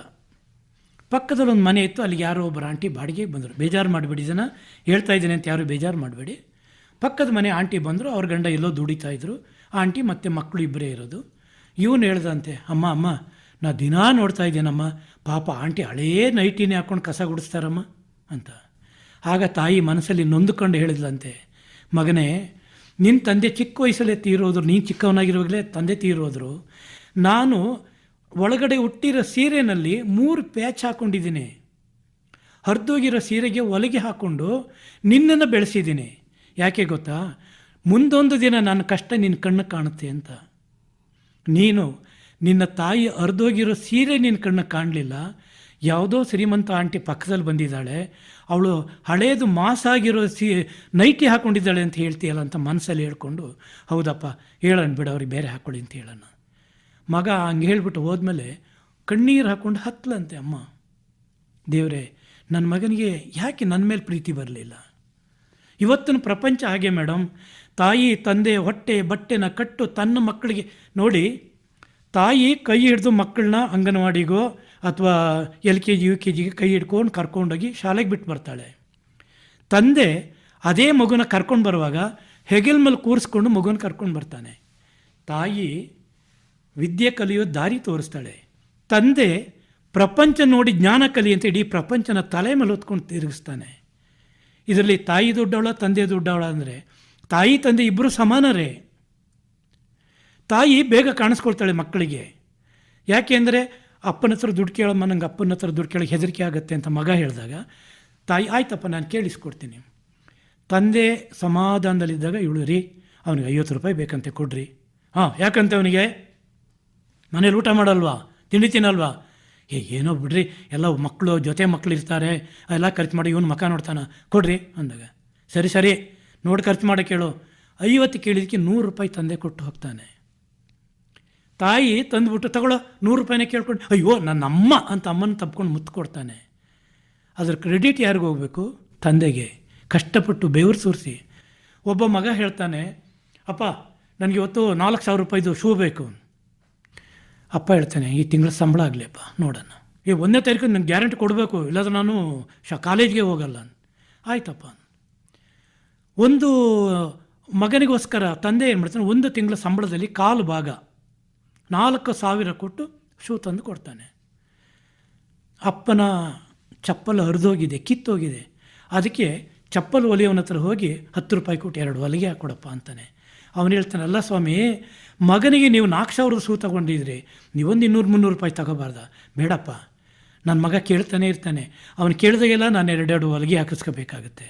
ಪಕ್ಕದಲ್ಲಿ ಒಂದು ಮನೆ ಇತ್ತು, ಅಲ್ಲಿಗೆ ಯಾರೋ ಒಬ್ಬರು ಆಂಟಿ ಬಾಡಿಗೆಗೆ ಬಂದರು. ಬೇಜಾರು ಮಾಡಿಬಿಡಿ, ಜನ ಹೇಳ್ತಾ ಇದ್ದೀನಿ ಅಂತ ಯಾರು ಬೇಜಾರು ಮಾಡಬೇಡಿ. ಪಕ್ಕದ ಮನೆ ಆಂಟಿ ಬಂದರು, ಅವ್ರ ಗಂಡ ಎಲ್ಲೋ ದುಡಿತಾಯಿದ್ರು. ಆಂಟಿ ಮತ್ತು ಮಕ್ಕಳು ಇಬ್ಬರೇ ಇರೋದು. ಇವನು ಹೇಳ್ದಂತೆ, ಅಮ್ಮ ನಾ ದಿನಾ ನೋಡ್ತಾ ಇದ್ದೀನಮ್ಮ, ಪಾಪ ಆಂಟಿ ಹಳೇ ನೈಟಿನೇ ಹಾಕ್ಕೊಂಡು ಕಸ ಗುಡಿಸ್ತಾರಮ್ಮ ಅಂತ. ಆಗ ತಾಯಿ ಮನಸ್ಸಲ್ಲಿ ನೊಂದುಕೊಂಡು ಹೇಳಿದ್ಲಂತೆ, ಮಗನೇ ನಿನ್ನ ತಂದೆ ಚಿಕ್ಕ ವಯಸ್ಸಲ್ಲೇ ತೀರೋದ್ರು, ನೀನು ಚಿಕ್ಕವನಾಗಿರುವಾಗಲೇ ತಂದೆ ತೀರೋದ್ರು. ನಾನು ಒಳಗಡೆ ಹುಟ್ಟಿರೋ ಸೀರೆನಲ್ಲಿ 3 ಪ್ಯಾಚ್ ಹಾಕ್ಕೊಂಡಿದ್ದೀನಿ. ಹರಿದೋಗಿರೋ ಸೀರೆಗೆ ಹೊಲಿಗೆ ಹಾಕ್ಕೊಂಡು ನಿನ್ನನ್ನು ಬೆಳೆಸಿದ್ದೀನಿ. ಯಾಕೆ ಗೊತ್ತಾ, ಮುಂದೊಂದು ದಿನ ನನ್ನ ಕಷ್ಟ ನಿನ್ನ ಕಣ್ಣು ಕಾಣುತ್ತೆ ಅಂತ. ನೀನು ನಿನ್ನ ತಾಯಿ ಹರಿದೋಗಿರೋ ಸೀರೆ ನಿನ್ನ ಕಣ್ಣು ಕಾಣಲಿಲ್ಲ, ಯಾವುದೋ ಶ್ರೀಮಂತ ಆಂಟಿ ಪಕ್ಕದಲ್ಲಿ ಬಂದಿದ್ದಾಳೆ, ಅವಳು ಹಳೇದು ಮಾಸಾಗಿರೋ ನೈಟಿ ಹಾಕ್ಕೊಂಡಿದ್ದಾಳೆ ಅಂತ ಹೇಳ್ತೀಯಲ್ಲ ಅಂತ ಮನಸ್ಸಲ್ಲಿ ಹೇಳ್ಕೊಂಡು, ಹೌದಪ್ಪ ಹೇಳೋಣ ಬಿಡ, ಅವ್ರಿಗೆ ಬೇರೆ ಹಾಕ್ಕೊಳ್ಳಿ ಅಂತ ಹೇಳೋಣ. ಮಗ ಹಂಗೆ ಹೇಳ್ಬಿಟ್ಟು ಹೋದ್ಮೇಲೆ ಕಣ್ಣೀರು ಹಾಕ್ಕೊಂಡು ಹತ್ತಲಂತೆ, ಅಮ್ಮ ದೇವರೇ ನನ್ನ ಮಗನಿಗೆ ಯಾಕೆ ನನ್ನ ಮೇಲೆ ಪ್ರೀತಿ ಬರಲಿಲ್ಲ. ಇವತ್ತಿನ ಪ್ರಪಂಚ ಹಾಗೆ ಮೇಡಮ್. ತಾಯಿ ತಂದೆ ಹೊಟ್ಟೆ ಬಟ್ಟೆನ ಕಟ್ಟು ತನ್ನ ಮಕ್ಕಳಿಗೆ ನೋಡಿ, ತಾಯಿ ಕೈ ಹಿಡಿದು ಮಕ್ಕಳನ್ನ ಅಂಗನವಾಡಿಗೋ ಅಥವಾ LKG UKG ಕೈ ಹಿಡ್ಕೊಂಡು ಕರ್ಕೊಂಡೋಗಿ ಶಾಲೆಗೆ ಬಿಟ್ಟು ಬರ್ತಾಳೆ. ತಂದೆ ಅದೇ ಮಗುನ ಕರ್ಕೊಂಡು ಬರುವಾಗ ಹೆಗಲ್ ಮೇಲೆ ಕೂರಿಸ್ಕೊಂಡು ಮಗುನ ಕರ್ಕೊಂಡು ಬರ್ತಾನೆ. ತಾಯಿ ವಿದ್ಯೆ ಕಲಿಯೋ ದಾರಿ ತೋರಿಸ್ತಾಳೆ. ತಂದೆ ಪ್ರಪಂಚ ನೋಡಿ ಜ್ಞಾನ ಕಲಿ ಅಂತ ಇಡೀ ಪ್ರಪಂಚನ ತಲೆ ಮೇಲೆ ಹೊತ್ಕೊಂಡು ತಿರುಗಿಸ್ತಾನೆ. ಇದರಲ್ಲಿ ತಾಯಿ ದೊಡ್ಡವಳ ತಂದೆ ದೊಡ್ಡವಳ ಅಂದರೆ ತಾಯಿ ತಂದೆ ಇಬ್ಬರು ಸಮಾನರೇ. ತಾಯಿ ಬೇಗ ಕಾಣಿಸ್ಕೊಳ್ತಾಳೆ ಮಕ್ಕಳಿಗೆ. ಯಾಕೆ ಅಂದರೆ ಅಪ್ಪನ ಹತ್ರ ದುಡ್ಡು ಕೇಳಮ್ಮ, ನಂಗೆ ಅಪ್ಪನ ಹತ್ರ ದುಡ್ಡು ಕೇಳೋಕ್ಕೆ ಹೆದರಿಕೆ ಆಗುತ್ತೆ ಅಂತ ಮಗ ಹೇಳಿದಾಗ ತಾಯಿ ಆಯ್ತಪ್ಪ ನಾನು ಕೇಳಿಸ್ಕೊಡ್ತೀನಿ. ತಂದೆ ಸಮಾಧಾನದಲ್ಲಿದ್ದಾಗ ಇವಳು ರೀ ಅವನಿಗೆ 50 ರೂಪಾಯಿ ಬೇಕಂತೆ ಕೊಡ್ರಿ. ಯಾಕಂತೆ ಅವನಿಗೆ ಮನೇಲಿ ಊಟ ಮಾಡಲ್ವಾ, ತಿಂಡಿ ತಿನ್ನಲ್ವಾ? ಏನೋ ಬಿಡ್ರಿ, ಎಲ್ಲ ಮಕ್ಕಳು ಜೊತೆ ಮಕ್ಕಳು ಇರ್ತಾರೆ, ಎಲ್ಲ ಖರ್ಚು ಮಾಡಿ ಇವನು ಮಕ ನೋಡ್ತಾನೆ, ಕೊಡ್ರಿ ಅಂದಾಗ ಸರಿ ನೋಡಿ ಖರ್ಚು ಮಾಡೋಕ್ಕೆ ಹೇಳು. 50 ಕೇಳಿದಕ್ಕೆ 100 ರೂಪಾಯಿ ತಂದೆ ಕೊಟ್ಟು ಹೋಗ್ತಾನೆ. ತಾಯಿ ತಂದುಬಿಟ್ಟು ತಗೊಳ್ಳೋ 100 ರೂಪಾಯಿನೇ ಕೇಳ್ಕೊಂಡು, ಅಯ್ಯೋ ನನ್ನ ಅಮ್ಮ ಅಂತ ಅಮ್ಮನ ತಪ್ಕೊಂಡು ಮುತ್ತು ಕೊಡ್ತಾನೆ. ಅದ್ರ ಕ್ರೆಡಿಟ್ ಯಾರಿಗೂ ಹೋಗಬೇಕು? ತಂದೆಗೆ. ಕಷ್ಟಪಟ್ಟು ಬೆವರು ಸುರಿಸಿ. ಒಬ್ಬ ಮಗ ಹೇಳ್ತಾನೆ, ಅಪ್ಪ ನನಗೆ ಇವತ್ತು 4,000 ರೂಪಾಯಿದು ಶೂ ಬೇಕು. ಅಪ್ಪ ಹೇಳ್ತಾನೆ, ಈ ತಿಂಗಳ ಸಂಬಳ ಆಗಲಿಯಪ್ಪ ನೋಡೋಣ ಈ 1ನೇ ತಾರೀಕು ನಂಗೆ ಗ್ಯಾರಂಟಿ ಕೊಡಬೇಕು, ಇಲ್ಲಾಂದ್ರೆ ನಾನು ಕಾಲೇಜ್ಗೆ ಹೋಗಲ್ಲ. ಆಯ್ತಪ್ಪ. ಒಂದು ಮಗನಿಗೋಸ್ಕರ ತಂದೆ ಏನು ಮಾಡ್ತಾನೆ, 1 ತಿಂಗಳ ಸಂಬಳದಲ್ಲಿ 1/4 ಭಾಗ 4,000 ಕೊಟ್ಟು ಶೂ ತಂದು ಕೊಡ್ತಾನೆ. ಅಪ್ಪನ ಚಪ್ಪಲು ಹರಿದೋಗಿದೆ, ಕಿತ್ತೋಗಿದೆ. ಅದಕ್ಕೆ ಚಪ್ಪಲು ಹೊಲಿಯವನ ಹತ್ರ ಹೋಗಿ 10 ರೂಪಾಯಿ ಕೊಟ್ಟು 2 ಹೊಲಿಗೆ ಹಾಕ್ಕೊಡಪ್ಪ ಅಂತಾನೆ. ಅವನು ಹೇಳ್ತಾನೆ, ಅಲ್ಲ ಸ್ವಾಮಿ, ಮಗನಿಗೆ ನೀವು 4,000 ಶೂ ತೊಗೊಂಡಿದ್ರಿ, ನೀವೊಂದು 200-300 ರೂಪಾಯಿ ತಗೋಬಾರ್ದ? ಬೇಡಪ್ಪ, ನನ್ನ ಮಗ ಕೇಳ್ತಾನೆ ಇರ್ತಾನೆ, ಅವನು ಕೇಳಿದಾಗೆಲ್ಲ ನಾನು 2 ಹೊಲಿಗೆ ಹಾಕಿಸ್ಕೋಬೇಕಾಗುತ್ತೆ,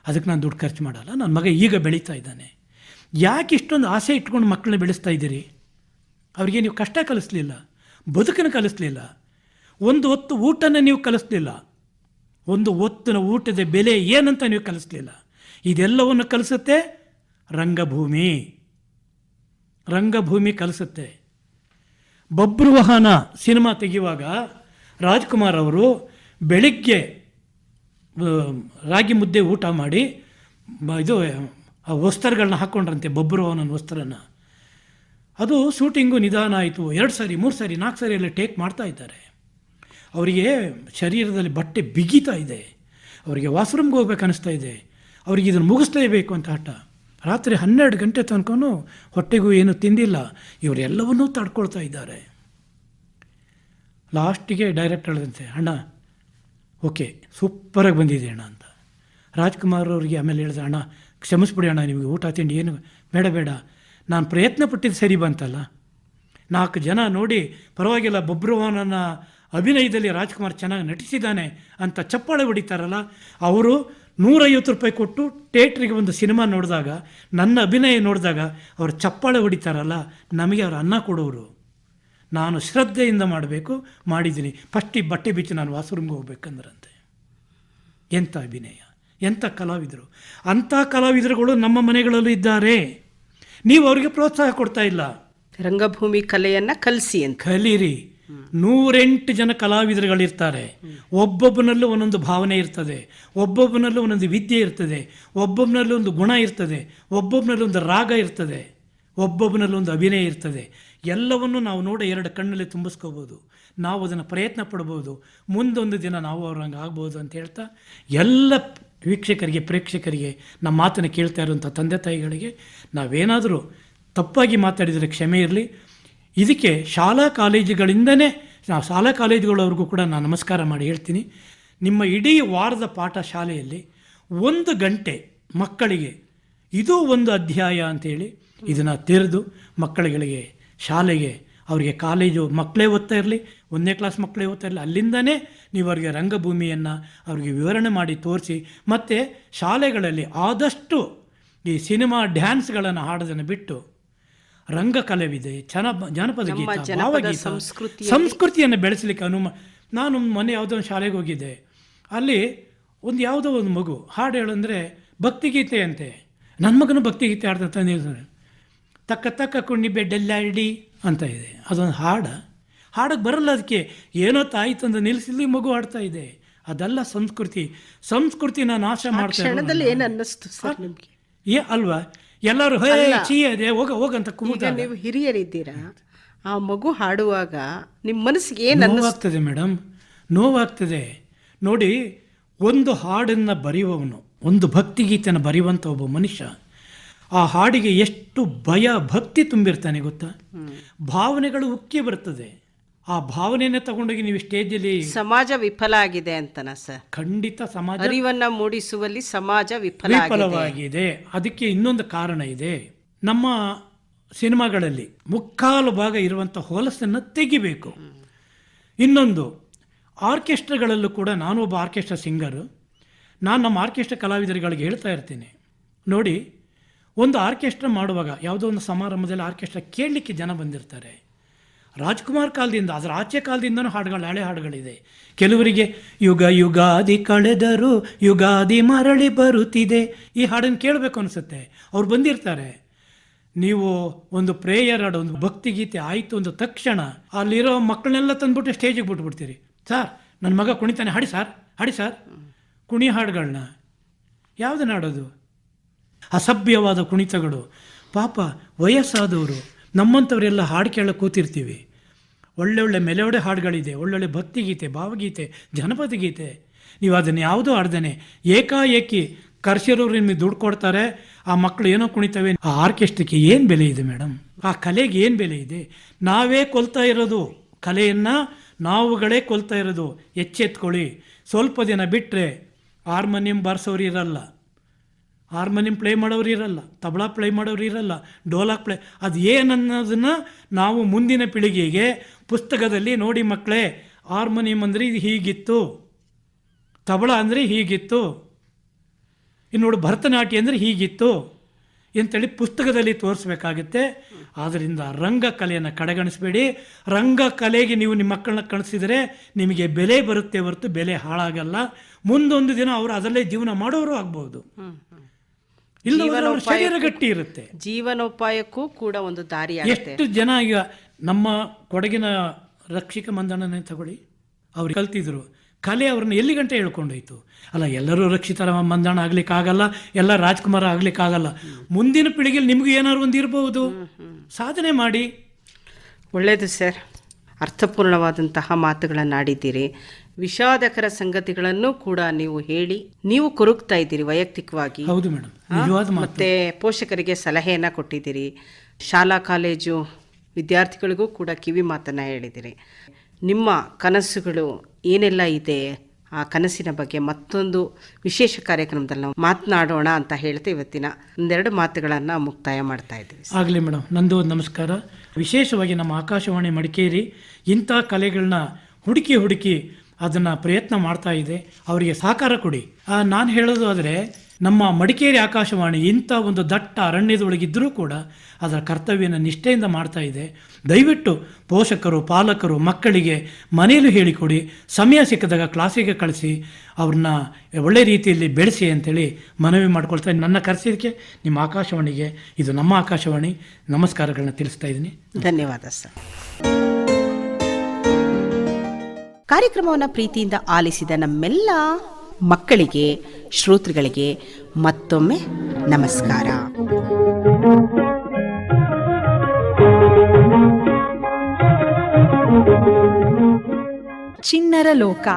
ಅದಕ್ಕೆ ನಾನು ದುಡ್ಡು ಖರ್ಚು ಮಾಡಲ್ಲ. ನನ್ನ ಮಗ ಈಗ ಬೆಳೀತಾ ಇದ್ದಾನೆ. ಯಾಕೆ ಇಷ್ಟೊಂದು ಆಸೆ ಇಟ್ಕೊಂಡು ಮಕ್ಕಳನ್ನ ಬೆಳೆಸ್ತಾ ಇದ್ದೀರಿ? ಅವರಿಗೆ ನೀವು ಕಷ್ಟ ಕಲಿಸ್ಲಿಲ್ಲ, ಬದುಕನ್ನು ಕಲಿಸ್ಲಿಲ್ಲ, ಒಂದು ಹೊತ್ತು ಊಟನ ನೀವು ಕಲಿಸ್ಲಿಲ್ಲ, ಒಂದು ಹೊತ್ತಿನ ಊಟದ ಬೆಲೆ ಏನಂತ ನೀವು ಕಲಿಸ್ಲಿಲ್ಲ. ಇದೆಲ್ಲವನ್ನು ಕಲಿಸುತ್ತೆ ರಂಗಭೂಮಿ. ರಂಗಭೂಮಿ ಕಲಿಸುತ್ತೆ. ಬಬ್ರುವಾಹನ ಸಿನಿಮಾ ತೆಗೆಯುವಾಗ ರಾಜ್ಕುಮಾರ್ ಅವರು ಬೆಳಿಗ್ಗೆ ರಾಗಿ ಮುದ್ದೆ ಊಟ ಮಾಡಿ ಇದು ಆ ವಸ್ತ್ರಗಳನ್ನ ಹಾಕ್ಕೊಂಡ್ರಂತೆ, ಬಬ್ರುವಾಹನ ವಸ್ತ್ರನ. ಅದು ಶೂಟಿಂಗು ನಿಧಾನ ಆಯಿತು. 2 ಸಾರಿ 3 ಸಾರಿ 4 ಸಾರಿ ಎಲ್ಲ ಟೇಕ್ ಮಾಡ್ತಾ ಇದ್ದಾರೆ. ಅವರಿಗೆ ಶರೀರದಲ್ಲಿ ಬಟ್ಟೆ ಬಿಗಿತಾ ಇದೆ, ಅವರಿಗೆ ವಾಶ್ರೂಮ್ಗೆ ಹೋಗ್ಬೇಕು ಅನ್ನಿಸ್ತಾ ಇದೆ, ಅವರಿಗೆ ಇದನ್ನು ಮುಗಿಸ್ಲೇಬೇಕು ಅಂತ ಹಠ. ರಾತ್ರಿ 12 ಗಂಟೆ ತನಕನೂ ಹೊಟ್ಟೆಗೂ ಏನೂ ತಿಂದಿಲ್ಲ. ಇವರೆಲ್ಲವನ್ನೂ ತಡ್ಕೊಳ್ತಾ ಇದ್ದಾರೆ. ಲಾಸ್ಟಿಗೆ ಡೈರೆಕ್ಟ್ ಹೇಳಿದಂತೆ, ಅಣ್ಣ ಓಕೆ ಸೂಪರಾಗಿ ಬಂದಿದೆ ಅಣ್ಣ ಅಂತ. ರಾಜ್ಕುಮಾರ್ ಅವರಿಗೆ ಆಮೇಲೆ ಹೇಳಿದೆ, ಅಣ್ಣ ಕ್ಷಮಿಸ್ಬಿಡಿ ಅಣ್ಣ, ನಿಮಗೆ ಊಟ ತಿಂಡಿ ಏನು ಬೇಡ ಬೇಡ, ನಾನು ಪ್ರಯತ್ನ ಪಟ್ಟಿದ್ದು ಸರಿ ಬಂತಲ್ಲ. 4 ಜನ ನೋಡಿ ಪರವಾಗಿಲ್ಲ, ಬಬ್ರುವಾಹನನ ಅಭಿನಯದಲ್ಲಿ ರಾಜ್ಕುಮಾರ್ ಚೆನ್ನಾಗಿ ನಟಿಸಿದ್ದಾನೆ ಅಂತ ಚಪ್ಪಾಳೆ ಹೊಡಿತಾರಲ್ಲ, ಅವರು 150 ರೂಪಾಯಿ ಕೊಟ್ಟು ಥಿಯೇಟ್ರಿಗೆ ಒಂದು ಸಿನಿಮಾ ನೋಡಿದಾಗ, ನನ್ನ ಅಭಿನಯ ನೋಡಿದಾಗ ಅವರು ಚಪ್ಪಾಳೆ ಹೊಡಿತಾರಲ್ಲ, ನಮಗೆ ಅವರು ಅನ್ನ ಕೊಡೋರು. ನಾನು ಶ್ರದ್ಧೆಯಿಂದ ಮಾಡಬೇಕು, ಮಾಡಿದ್ದೀನಿ. ಫಸ್ಟಿಗೆ ಬಟ್ಟೆ ಬಿಚ್ಚಿ ನಾನು ವಾಶ್ರೂಮ್ಗೆ ಹೋಗ್ಬೇಕಂದ್ರಂತೆ. ಎಂಥ ಅಭಿನಯ, ಎಂಥ ಕಲಾವಿದರು! ಅಂಥ ಕಲಾವಿದರುಗಳು ನಮ್ಮ ಮನೆಗಳಲ್ಲೂ ಇದ್ದಾರೆ. ನೀವು ಅವರಿಗೆ ಪ್ರೋತ್ಸಾಹ ಕೊಡ್ತಾ ಇಲ್ಲ. ರಂಗಭೂಮಿ ಕಲೆಯನ್ನು ಕಲಿಸಿ ಅಂತ. ಕಲೀರಿ. 108 ಜನ ಕಲಾವಿದರುಗಳಿರ್ತಾರೆ. ಒಬ್ಬೊಬ್ಬನಲ್ಲೂ ಒಂದೊಂದು ಭಾವನೆ ಇರ್ತದೆ, ಒಬ್ಬೊಬ್ಬನಲ್ಲೂ ಒಂದೊಂದು ವಿದ್ಯೆ ಇರ್ತದೆ, ಒಬ್ಬೊಬ್ಬನಲ್ಲೂ ಒಂದು ಗುಣ ಇರ್ತದೆ, ಒಬ್ಬೊಬ್ಬನಲ್ಲಿ ಒಂದು ರಾಗ ಇರ್ತದೆ, ಒಬ್ಬೊಬ್ಬನಲ್ಲಿ ಒಂದು ಅಭಿನಯ ಇರ್ತದೆ. ಎಲ್ಲವನ್ನು ನಾವು ನೋಡಿ 2 ಕಣ್ಣಲ್ಲಿ ತುಂಬಿಸ್ಕೋಬೋದು. ನಾವು ಅದನ್ನು ಪ್ರಯತ್ನ ಪಡ್ಬೋದು. ಮುಂದೊಂದು ದಿನ ನಾವು ಅವ್ರಂಗೆ ಆಗ್ಬೋದು ಅಂತ ಹೇಳ್ತಾ, ಎಲ್ಲ ವೀಕ್ಷಕರಿಗೆ, ಪ್ರೇಕ್ಷಕರಿಗೆ, ನಮ್ಮ ಮಾತನ್ನು ಕೇಳ್ತಾ ಇರುವಂಥ ತಂದೆ ತಾಯಿಗಳಿಗೆ ನಾವೇನಾದರೂ ತಪ್ಪಾಗಿ ಮಾತಾಡಿದರೆ ಕ್ಷಮೆ ಇರಲಿ. ಇದಕ್ಕೆ ಶಾಲಾ ಕಾಲೇಜುಗಳಿಂದನೇ, ಶಾಲಾ ಕಾಲೇಜುಗಳವ್ರಿಗೂ ಕೂಡ ನಾನು ನಮಸ್ಕಾರ ಮಾಡಿ ಹೇಳ್ತೀನಿ. ನಿಮ್ಮ ಇಡೀ ವಾರದ ಪಾಠ ಶಾಲೆಯಲ್ಲಿ 1 ಗಂಟೆ ಮಕ್ಕಳಿಗೆ ಇದು ಒಂದು ಅಧ್ಯಾಯ ಅಂಥೇಳಿ ಇದನ್ನು ತೆರೆದು ಮಕ್ಕಳುಗಳಿಗೆ, ಶಾಲೆಗೆ, ಅವರಿಗೆ ಕಾಲೇಜು ಮಕ್ಕಳೇ ಓದ್ತಾ ಇರಲಿ, 1ನೇ ಕ್ಲಾಸ್ ಮಕ್ಕಳೇ ಓದ್ತಾ ಇರಲಿ, ಅಲ್ಲಿಂದನೇ ನೀವು ಅವರಿಗೆ ರಂಗಭೂಮಿಯನ್ನು ಅವರಿಗೆ ವಿವರಣೆ ಮಾಡಿ ತೋರಿಸಿ, ಮತ್ತು ಶಾಲೆಗಳಲ್ಲಿ ಆದಷ್ಟು ಈ ಸಿನಿಮಾ ಡ್ಯಾನ್ಸ್ಗಳನ್ನು ಹಾಡೋದನ್ನು ಬಿಟ್ಟು ರಂಗಕಲೆವಿದೆ, ಜಾನಪದ ಗೀತ, ಭಾವಗೀತ, ಸಂಸ್ಕೃತಿಯನ್ನು ಬೆಳೆಸಲಿಕ್ಕೆ ನಾನು ಮೊನ್ನೆ ಯಾವುದೋ ಒಂದು ಶಾಲೆಗೆ ಹೋಗಿದ್ದೆ. ಅಲ್ಲಿ ಯಾವುದೋ ಒಂದು ಮಗು ಹಾಡು ಹೇಳಂದರೆ ಭಕ್ತಿಗೀತೆ ಅಂತೆ. ನನ್ನ ಮಗನೂ ಭಕ್ತಿಗೀತೆ ಹಾಡ್ತಾ ನಿಲ್ತಾನೆ. ತಕ್ಕ ತಕ್ಕ ಕುಣ್ಣಿ ಬೆಡ್ಡೆಲ್ಲ ಇಡಿ ಅಂತ ಇದೆ. ಅದೊಂದು ಹಾಡಕ್ಕೆ ಬರಲ್ಲ. ಅದಕ್ಕೆ ಏನೋ ತಾಯಿ ತಂದು ನಿಲ್ಲಿಸಲಿ ಮಗು ಹಾಡ್ತಾ ಇದೆ. ಅದೆಲ್ಲ ಸಂಸ್ಕೃತಿನ ನಾಶ ಮಾಡ್ತಾ ಏನು ಅನ್ನಿಸ್ತು ಸರ್ ನಿಮಗೆ? ಅಲ್ವಾ? ಎಲ್ಲರೂ ಚೀಯದೆ ಹೋಗಂತ ಕೂಗ. ನೀವು ಹಿರಿಯರಿದ್ದೀರಾ, ಆ ಮಗು ಹಾಡುವಾಗ ನಿಮ್ಮ ಮನಸ್ಸಿಗೆ ಏನು ನೋವಾಗ್ತದೆ ಮೇಡಮ್, ನೋವಾಗ್ತದೆ. ನೋಡಿ, ಒಂದು ಹಾಡನ್ನು ಬರೆಯುವವನು, ಒಂದು ಭಕ್ತಿಗೀತೆಯನ್ನು ಬರೆಯುವಂಥ ಒಬ್ಬ ಮನುಷ್ಯ, ಆ ಹಾಡಿಗೆ ಎಷ್ಟು ಭಯ ಭಕ್ತಿ ತುಂಬಿರ್ತಾನೆ ಗೊತ್ತಾ? ಭಾವನೆಗಳು ಉಕ್ಕಿ ಬರ್ತದೆ. ಆ ಭಾವನೆಯನ್ನೇ ತಗೊಂಡೋಗಿ ನೀವು ಸ್ಟೇಜಲ್ಲಿ, ಸಮಾಜ ವಿಫಲ ಆಗಿದೆ ಅಂತನ ಸರ್? ಖಂಡಿತ ಸಮಾಜ ಅರಿವನ್ನ ಮೂಡಿಸುವಲ್ಲಿ ಸಮಾಜ ವಿಫಲವಾಗಿದೆ. ಅದಕ್ಕೆ ಇನ್ನೊಂದು ಕಾರಣ ಇದೆ. ನಮ್ಮ ಸಿನಿಮಾಗಳಲ್ಲಿ 3/4 ಭಾಗ ಇರುವಂಥ ಹೊಲಸನ್ನು ತೆಗಿಬೇಕು. ಇನ್ನೊಂದು, ಆರ್ಕೆಸ್ಟ್ರಾಗಳಲ್ಲೂ ಕೂಡ, ನಾನು ಒಬ್ಬ ಆರ್ಕೆಸ್ಟ್ರಾ ಸಿಂಗರು, ನಾನು ನಮ್ಮ ಆರ್ಕೆಸ್ಟ್ರಾ ಕಲಾವಿದರುಗಳಿಗೆ ಹೇಳ್ತಾ ಇರ್ತೀನಿ, ನೋಡಿ, ಒಂದು ಆರ್ಕೆಸ್ಟ್ರಾ ಮಾಡುವಾಗ ಯಾವುದೋ ಒಂದು ಸಮಾರಂಭದಲ್ಲಿ ಆರ್ಕೆಸ್ಟ್ರಾ ಕೇಳಲಿಕ್ಕೆ ಜನ ಬಂದಿರ್ತಾರೆ. ರಾಜ್ಕುಮಾರ್ ಕಾಲದಿಂದ, ಅದರ ಆಚೆ ಕಾಲದಿಂದನೂ ಹಾಡುಗಳು, ಹಳೆ ಹಾಡುಗಳಿದೆ. ಕೆಲವರಿಗೆ ಯುಗ ಯುಗಾದಿ ಕಳೆದರು ಯುಗಾದಿ ಮರಳಿ ಬರುತ್ತಿದೆ, ಈ ಹಾಡನ್ನು ಕೇಳಬೇಕು ಅನಿಸುತ್ತೆ. ಅವ್ರು ಬಂದಿರ್ತಾರೆ. ನೀವು ಒಂದು ಪ್ರೇಯರ್ ಹಾಡು, ಒಂದು ಭಕ್ತಿಗೀತೆ ಆಯಿತು ಒಂದು ತಕ್ಷಣ ಅಲ್ಲಿರೋ ಮಕ್ಕಳನ್ನೆಲ್ಲ ತಂದುಬಿಟ್ಟು ಸ್ಟೇಜಿಗೆ ಬಿಟ್ಬಿಡ್ತೀರಿ. ಸರ್, ನನ್ನ ಮಗ ಕುಣಿತಾನೆ, ಹಾಡಿ ಸರ್ ಕುಣಿ ಹಾಡುಗಳನ್ನ ಯಾವುದನ್ನು ಹಾಡೋದು? ಅಸಭ್ಯವಾದ ಕುಣಿತಗಳು. ಪಾಪ ವಯಸ್ಸಾದವರು, ನಮ್ಮಂಥವರೆಲ್ಲ ಹಾಡು ಕೇಳಕ್ಕೆ ಕೂತಿರ್ತೀವಿ. ಒಳ್ಳೊಳ್ಳೆ ಮೆಲೋಡಿ ಹಾಡುಗಳಿದೆ, ಒಳ್ಳೊಳ್ಳೆ ಭಕ್ತಿಗೀತೆ, ಭಾವಗೀತೆ, ಜನಪದ ಗೀತೆ. ನೀವು ಅದನ್ನು ಯಾವುದೂ ಆಡ್ದೇನೆ ಏಕಾಏಕಿ ಕರ್ಸಿರೋರು ನಿಮಗೆ ದುಡ್ಡು ಕೊಡ್ತಾರೆ, ಆ ಮಕ್ಕಳು ಏನೋ ಕುಣಿತವೆ. ಆ ಆರ್ಕೆಸ್ಟ್ರಾಕ್ಕೆ ಏನು ಬೆಲೆ ಇದೆ ಮೇಡಮ್? ಆ ಕಲೆಗೆ ಏನು ಬೆಲೆ ಇದೆ? ನಾವೇ ಕೊಲ್ತಾ ಇರೋದು ಕಲೆಯನ್ನು, ನಾವುಗಳೇ ಕೊಲ್ತಾ ಇರೋದು. ಎಚ್ಚೆತ್ಕೊಳ್ಳಿ. ಸ್ವಲ್ಪ ದಿನ ಬಿಟ್ಟರೆ ಹಾರ್ಮೋನಿಯಂ ಬಾರಿಸೋರು ಇರಲ್ಲ, ಹಾರ್ಮೋನಿಯಂ ಪ್ಲೇ ಮಾಡೋರು ಇರಲ್ಲ, ತಬಲಾ ಪ್ಲೇ ಮಾಡೋರು ಇರಲ್ಲ, ಡೋಲಾಕ್ ಪ್ಲೇ. ಅದು ಏನನ್ನೋದನ್ನು ನಾವು ಮುಂದಿನ ಪೀಳಿಗೆಗೆ ಪುಸ್ತಕದಲ್ಲಿ ನೋಡಿ ಮಕ್ಕಳೇ, ಹಾರ್ಮೋನಿಯಂ ಅಂದರೆ ಇದು ಹೀಗಿತ್ತು, ತಬಲಾ ಅಂದರೆ ಹೀಗಿತ್ತು, ಇನ್ನು ನೋಡಿ ಭರತನಾಟ್ಯ ಅಂದರೆ ಹೀಗಿತ್ತು ಅಂತೇಳಿ ಪುಸ್ತಕದಲ್ಲಿ ತೋರಿಸ್ಬೇಕಾಗುತ್ತೆ. ಆದ್ದರಿಂದ ರಂಗಕಲೆಯನ್ನು ಕಡೆಗಣಿಸಬೇಡಿ. ರಂಗಕಲೆಗೆ ನೀವು ನಿಮ್ಮ ಮಕ್ಕಳನ್ನ ಕಳಿಸಿದರೆ ನಿಮಗೆ ಬೆಲೆ ಬರುತ್ತೆ ಹೊರತು ಬೆಲೆ ಹಾಳಾಗಲ್ಲ. ಮುಂದೊಂದು ದಿನ ಅವರು ಅದರಲ್ಲೇ ಜೀವನ ಮಾಡೋರು ಆಗ್ಬೋದು. ಇಲ್ಲ ಶರೀರ ಗಟ್ಟಿ ಇರುತ್ತೆ, ಜೀವನೋಪಾಯಕ್ಕೂ ಕೂಡ ಒಂದು ದಾರಿ. ಎಷ್ಟು ಜನ ಈಗ ನಮ್ಮ ಕೊಡಗಿನ ರಕ್ಷಿಕ ಮಂದಣ್ಣನೇ ತಗೊಳ್ಳಿ, ಅವ್ರು ಕಲ್ತಿದ್ರು. ಕಲೆ ಅವ್ರನ್ನ ಎಲ್ಲಿ ಗಂಟೆ ಹೇಳ್ಕೊಂಡೋಯ್ತು. ಅಲ್ಲ, ಎಲ್ಲರೂ ರಕ್ಷಿತರ ಮಂದಣ್ಣ ಆಗ್ಲಿಕ್ಕಾಗಲ್ಲ, ಎಲ್ಲ ರಾಜ್ಕುಮಾರ ಆಗ್ಲಿಕ್ಕಾಗಲ್ಲ. ಮುಂದಿನ ಪೀಳಿಗೆಯಲ್ಲಿ ನಿಮಗೂ ಏನಾದ್ರು ಒಂದು ಇರಬಹುದು. ಸಾಧನೆ ಮಾಡಿ. ಒಳ್ಳೆಯದು ಸರ್, ಅರ್ಥಪೂರ್ಣವಾದಂತಹ ಮಾತುಗಳನ್ನು ಆಡಿದ್ದೀರಿ. ವಿಷಾದಕರ ಸಂಗತಿಗಳನ್ನು ಕೂಡ ನೀವು ಹೇಳಿ ನೀವು ಕೊರಗ್ತಾ ಇದ್ದೀರಿ ವೈಯಕ್ತಿಕವಾಗಿ. ಹೌದು ಮೇಡಮ್, ನಿಜವಾದ ಮಾತು. ಮತ್ತೆ ಪೋಷಕರಿಗೆ ಸಲಹೆಯನ್ನು ಕೊಟ್ಟಿದ್ದೀರಿ, ಶಾಲಾ ಕಾಲೇಜು ವಿದ್ಯಾರ್ಥಿಗಳಿಗೂ ಕೂಡ ಕಿವಿ ಮಾತನ್ನು ಹೇಳಿದ್ದೀರಿ. ನಿಮ್ಮ ಕನಸುಗಳು ಏನೆಲ್ಲ ಇದೆ, ಆ ಕನಸಿನ ಬಗ್ಗೆ ಮತ್ತೊಂದು ವಿಶೇಷ ಕಾರ್ಯಕ್ರಮದಲ್ಲಿ ನಾವು ಮಾತನಾಡೋಣ ಅಂತ ಹೇಳ್ತಾ ಇವತ್ತಿನ ಒಂದೆರಡು ಮಾತುಗಳನ್ನು ಮುಕ್ತಾಯ ಮಾಡ್ತಾ ಇದ್ದೀವಿ. ಆಗಲಿ ಮೇಡಮ್, ನಂದು ಒಂದು ನಮಸ್ಕಾರ. ವಿಶೇಷವಾಗಿ ನಮ್ಮ ಆಕಾಶವಾಣಿ ಮಡಿಕೇರಿ ಇಂಥ ಕಲೆಗಳನ್ನ ಹುಡುಕಿ ಅದನ್ನು ಪ್ರಯತ್ನ ಮಾಡ್ತಾ ಇದೆ. ಅವರಿಗೆ ಸಹಕಾರ ಕೊಡಿ. ನಾನು ಹೇಳೋದು ಆದರೆ ನಮ್ಮ ಮಡಿಕೇರಿ ಆಕಾಶವಾಣಿ ಇಂಥ ಒಂದು ದಟ್ಟ ಅರಣ್ಯದೊಳಗಿದ್ದರೂ ಕೂಡ ಅದರ ಕರ್ತವ್ಯನ ನಿಷ್ಠೆಯಿಂದ ಮಾಡ್ತಾ ಇದೆ. ದಯವಿಟ್ಟು ಪೋಷಕರು, ಪಾಲಕರು ಮಕ್ಕಳಿಗೆ ಮನೆಯಲ್ಲೂ ಹೇಳಿಕೊಡಿ, ಸಮಯ ಸಿಕ್ಕಿದಾಗ ಕ್ಲಾಸಿಗೆ ಕಳಿಸಿ, ಅವ್ರನ್ನ ಒಳ್ಳೆ ರೀತಿಯಲ್ಲಿ ಬೆಳೆಸಿ ಅಂತೇಳಿ ಮನವಿ ಮಾಡ್ಕೊಳ್ತಾ ನನ್ನ ಕರೆಸಿದ್ದಕ್ಕೆ ನಿಮ್ಮ ಆಕಾಶವಾಣಿಗೆ, ಇದು ನಮ್ಮ ಆಕಾಶವಾಣಿ, ನಮಸ್ಕಾರಗಳನ್ನ ತಿಳಿಸ್ತಾ ಇದ್ದೀನಿ. ಧನ್ಯವಾದ ಸರ್. ಕಾರ್ಯಕ್ರಮವನ್ನು ಪ್ರೀತಿಯಿಂದ ಆಲಿಸಿದ ನಮ್ಮೆಲ್ಲ ಮಕ್ಕಳಿಗೆ, ಶ್ರೋತೃಗಳಿಗೆ ಮತ್ತೊಮ್ಮೆ ನಮಸ್ಕಾರ. ಚಿಣ್ಣರ ಲೋಕ.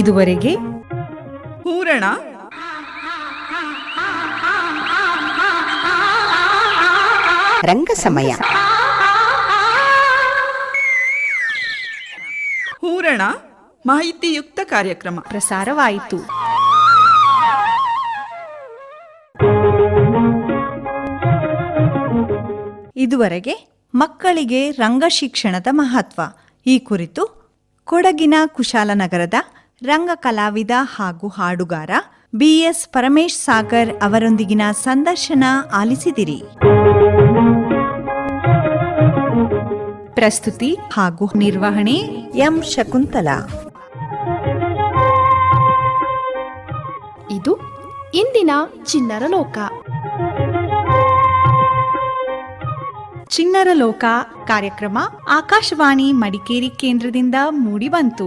ಇದುವರೆಗೆ ಹೂರಣ, ರಂಗ ಸಮಯ, ಹೂರಣ ಮಾಹಿತಿಯುಕ್ತ ಕಾರ್ಯಕ್ರಮ ಪ್ರಸಾರವಾಯಿತು. ಇದುವರೆಗೆ ಮಕ್ಕಳಿಗೆ ರಂಗ ಶಿಕ್ಷಣದ ಮಹತ್ವ ಈ ಕುರಿತು ಕೊಡಗಿನ ಕುಶಾಲನಗರದ ರಂಗ ಕಲಾವಿದ ಹಾಗೂ ಹಾಡುಗಾರ BS ಪರಮೇಶ್ ಸಾಗರ್ ಅವರೊಂದಿಗಿನ ಸಂದರ್ಶನ ಆಲಿಸಿದಿರಿ. ಪ್ರಸ್ತುತಿ ಹಾಗೂ ನಿರ್ವಹಣೆ ಎಂ ಶಕುಂತಲಾ. ಇದು ಇಂದಿನ ಚಿಣ್ಣರ ಲೋಕ. ಚಿಣ್ಣರ ಲೋಕ ಕಾರ್ಯಕ್ರಮ ಆಕಾಶವಾಣಿ ಮಡಿಕೇರಿ ಕೇಂದ್ರದಿಂದ ಮೂಡಿಬಂತು.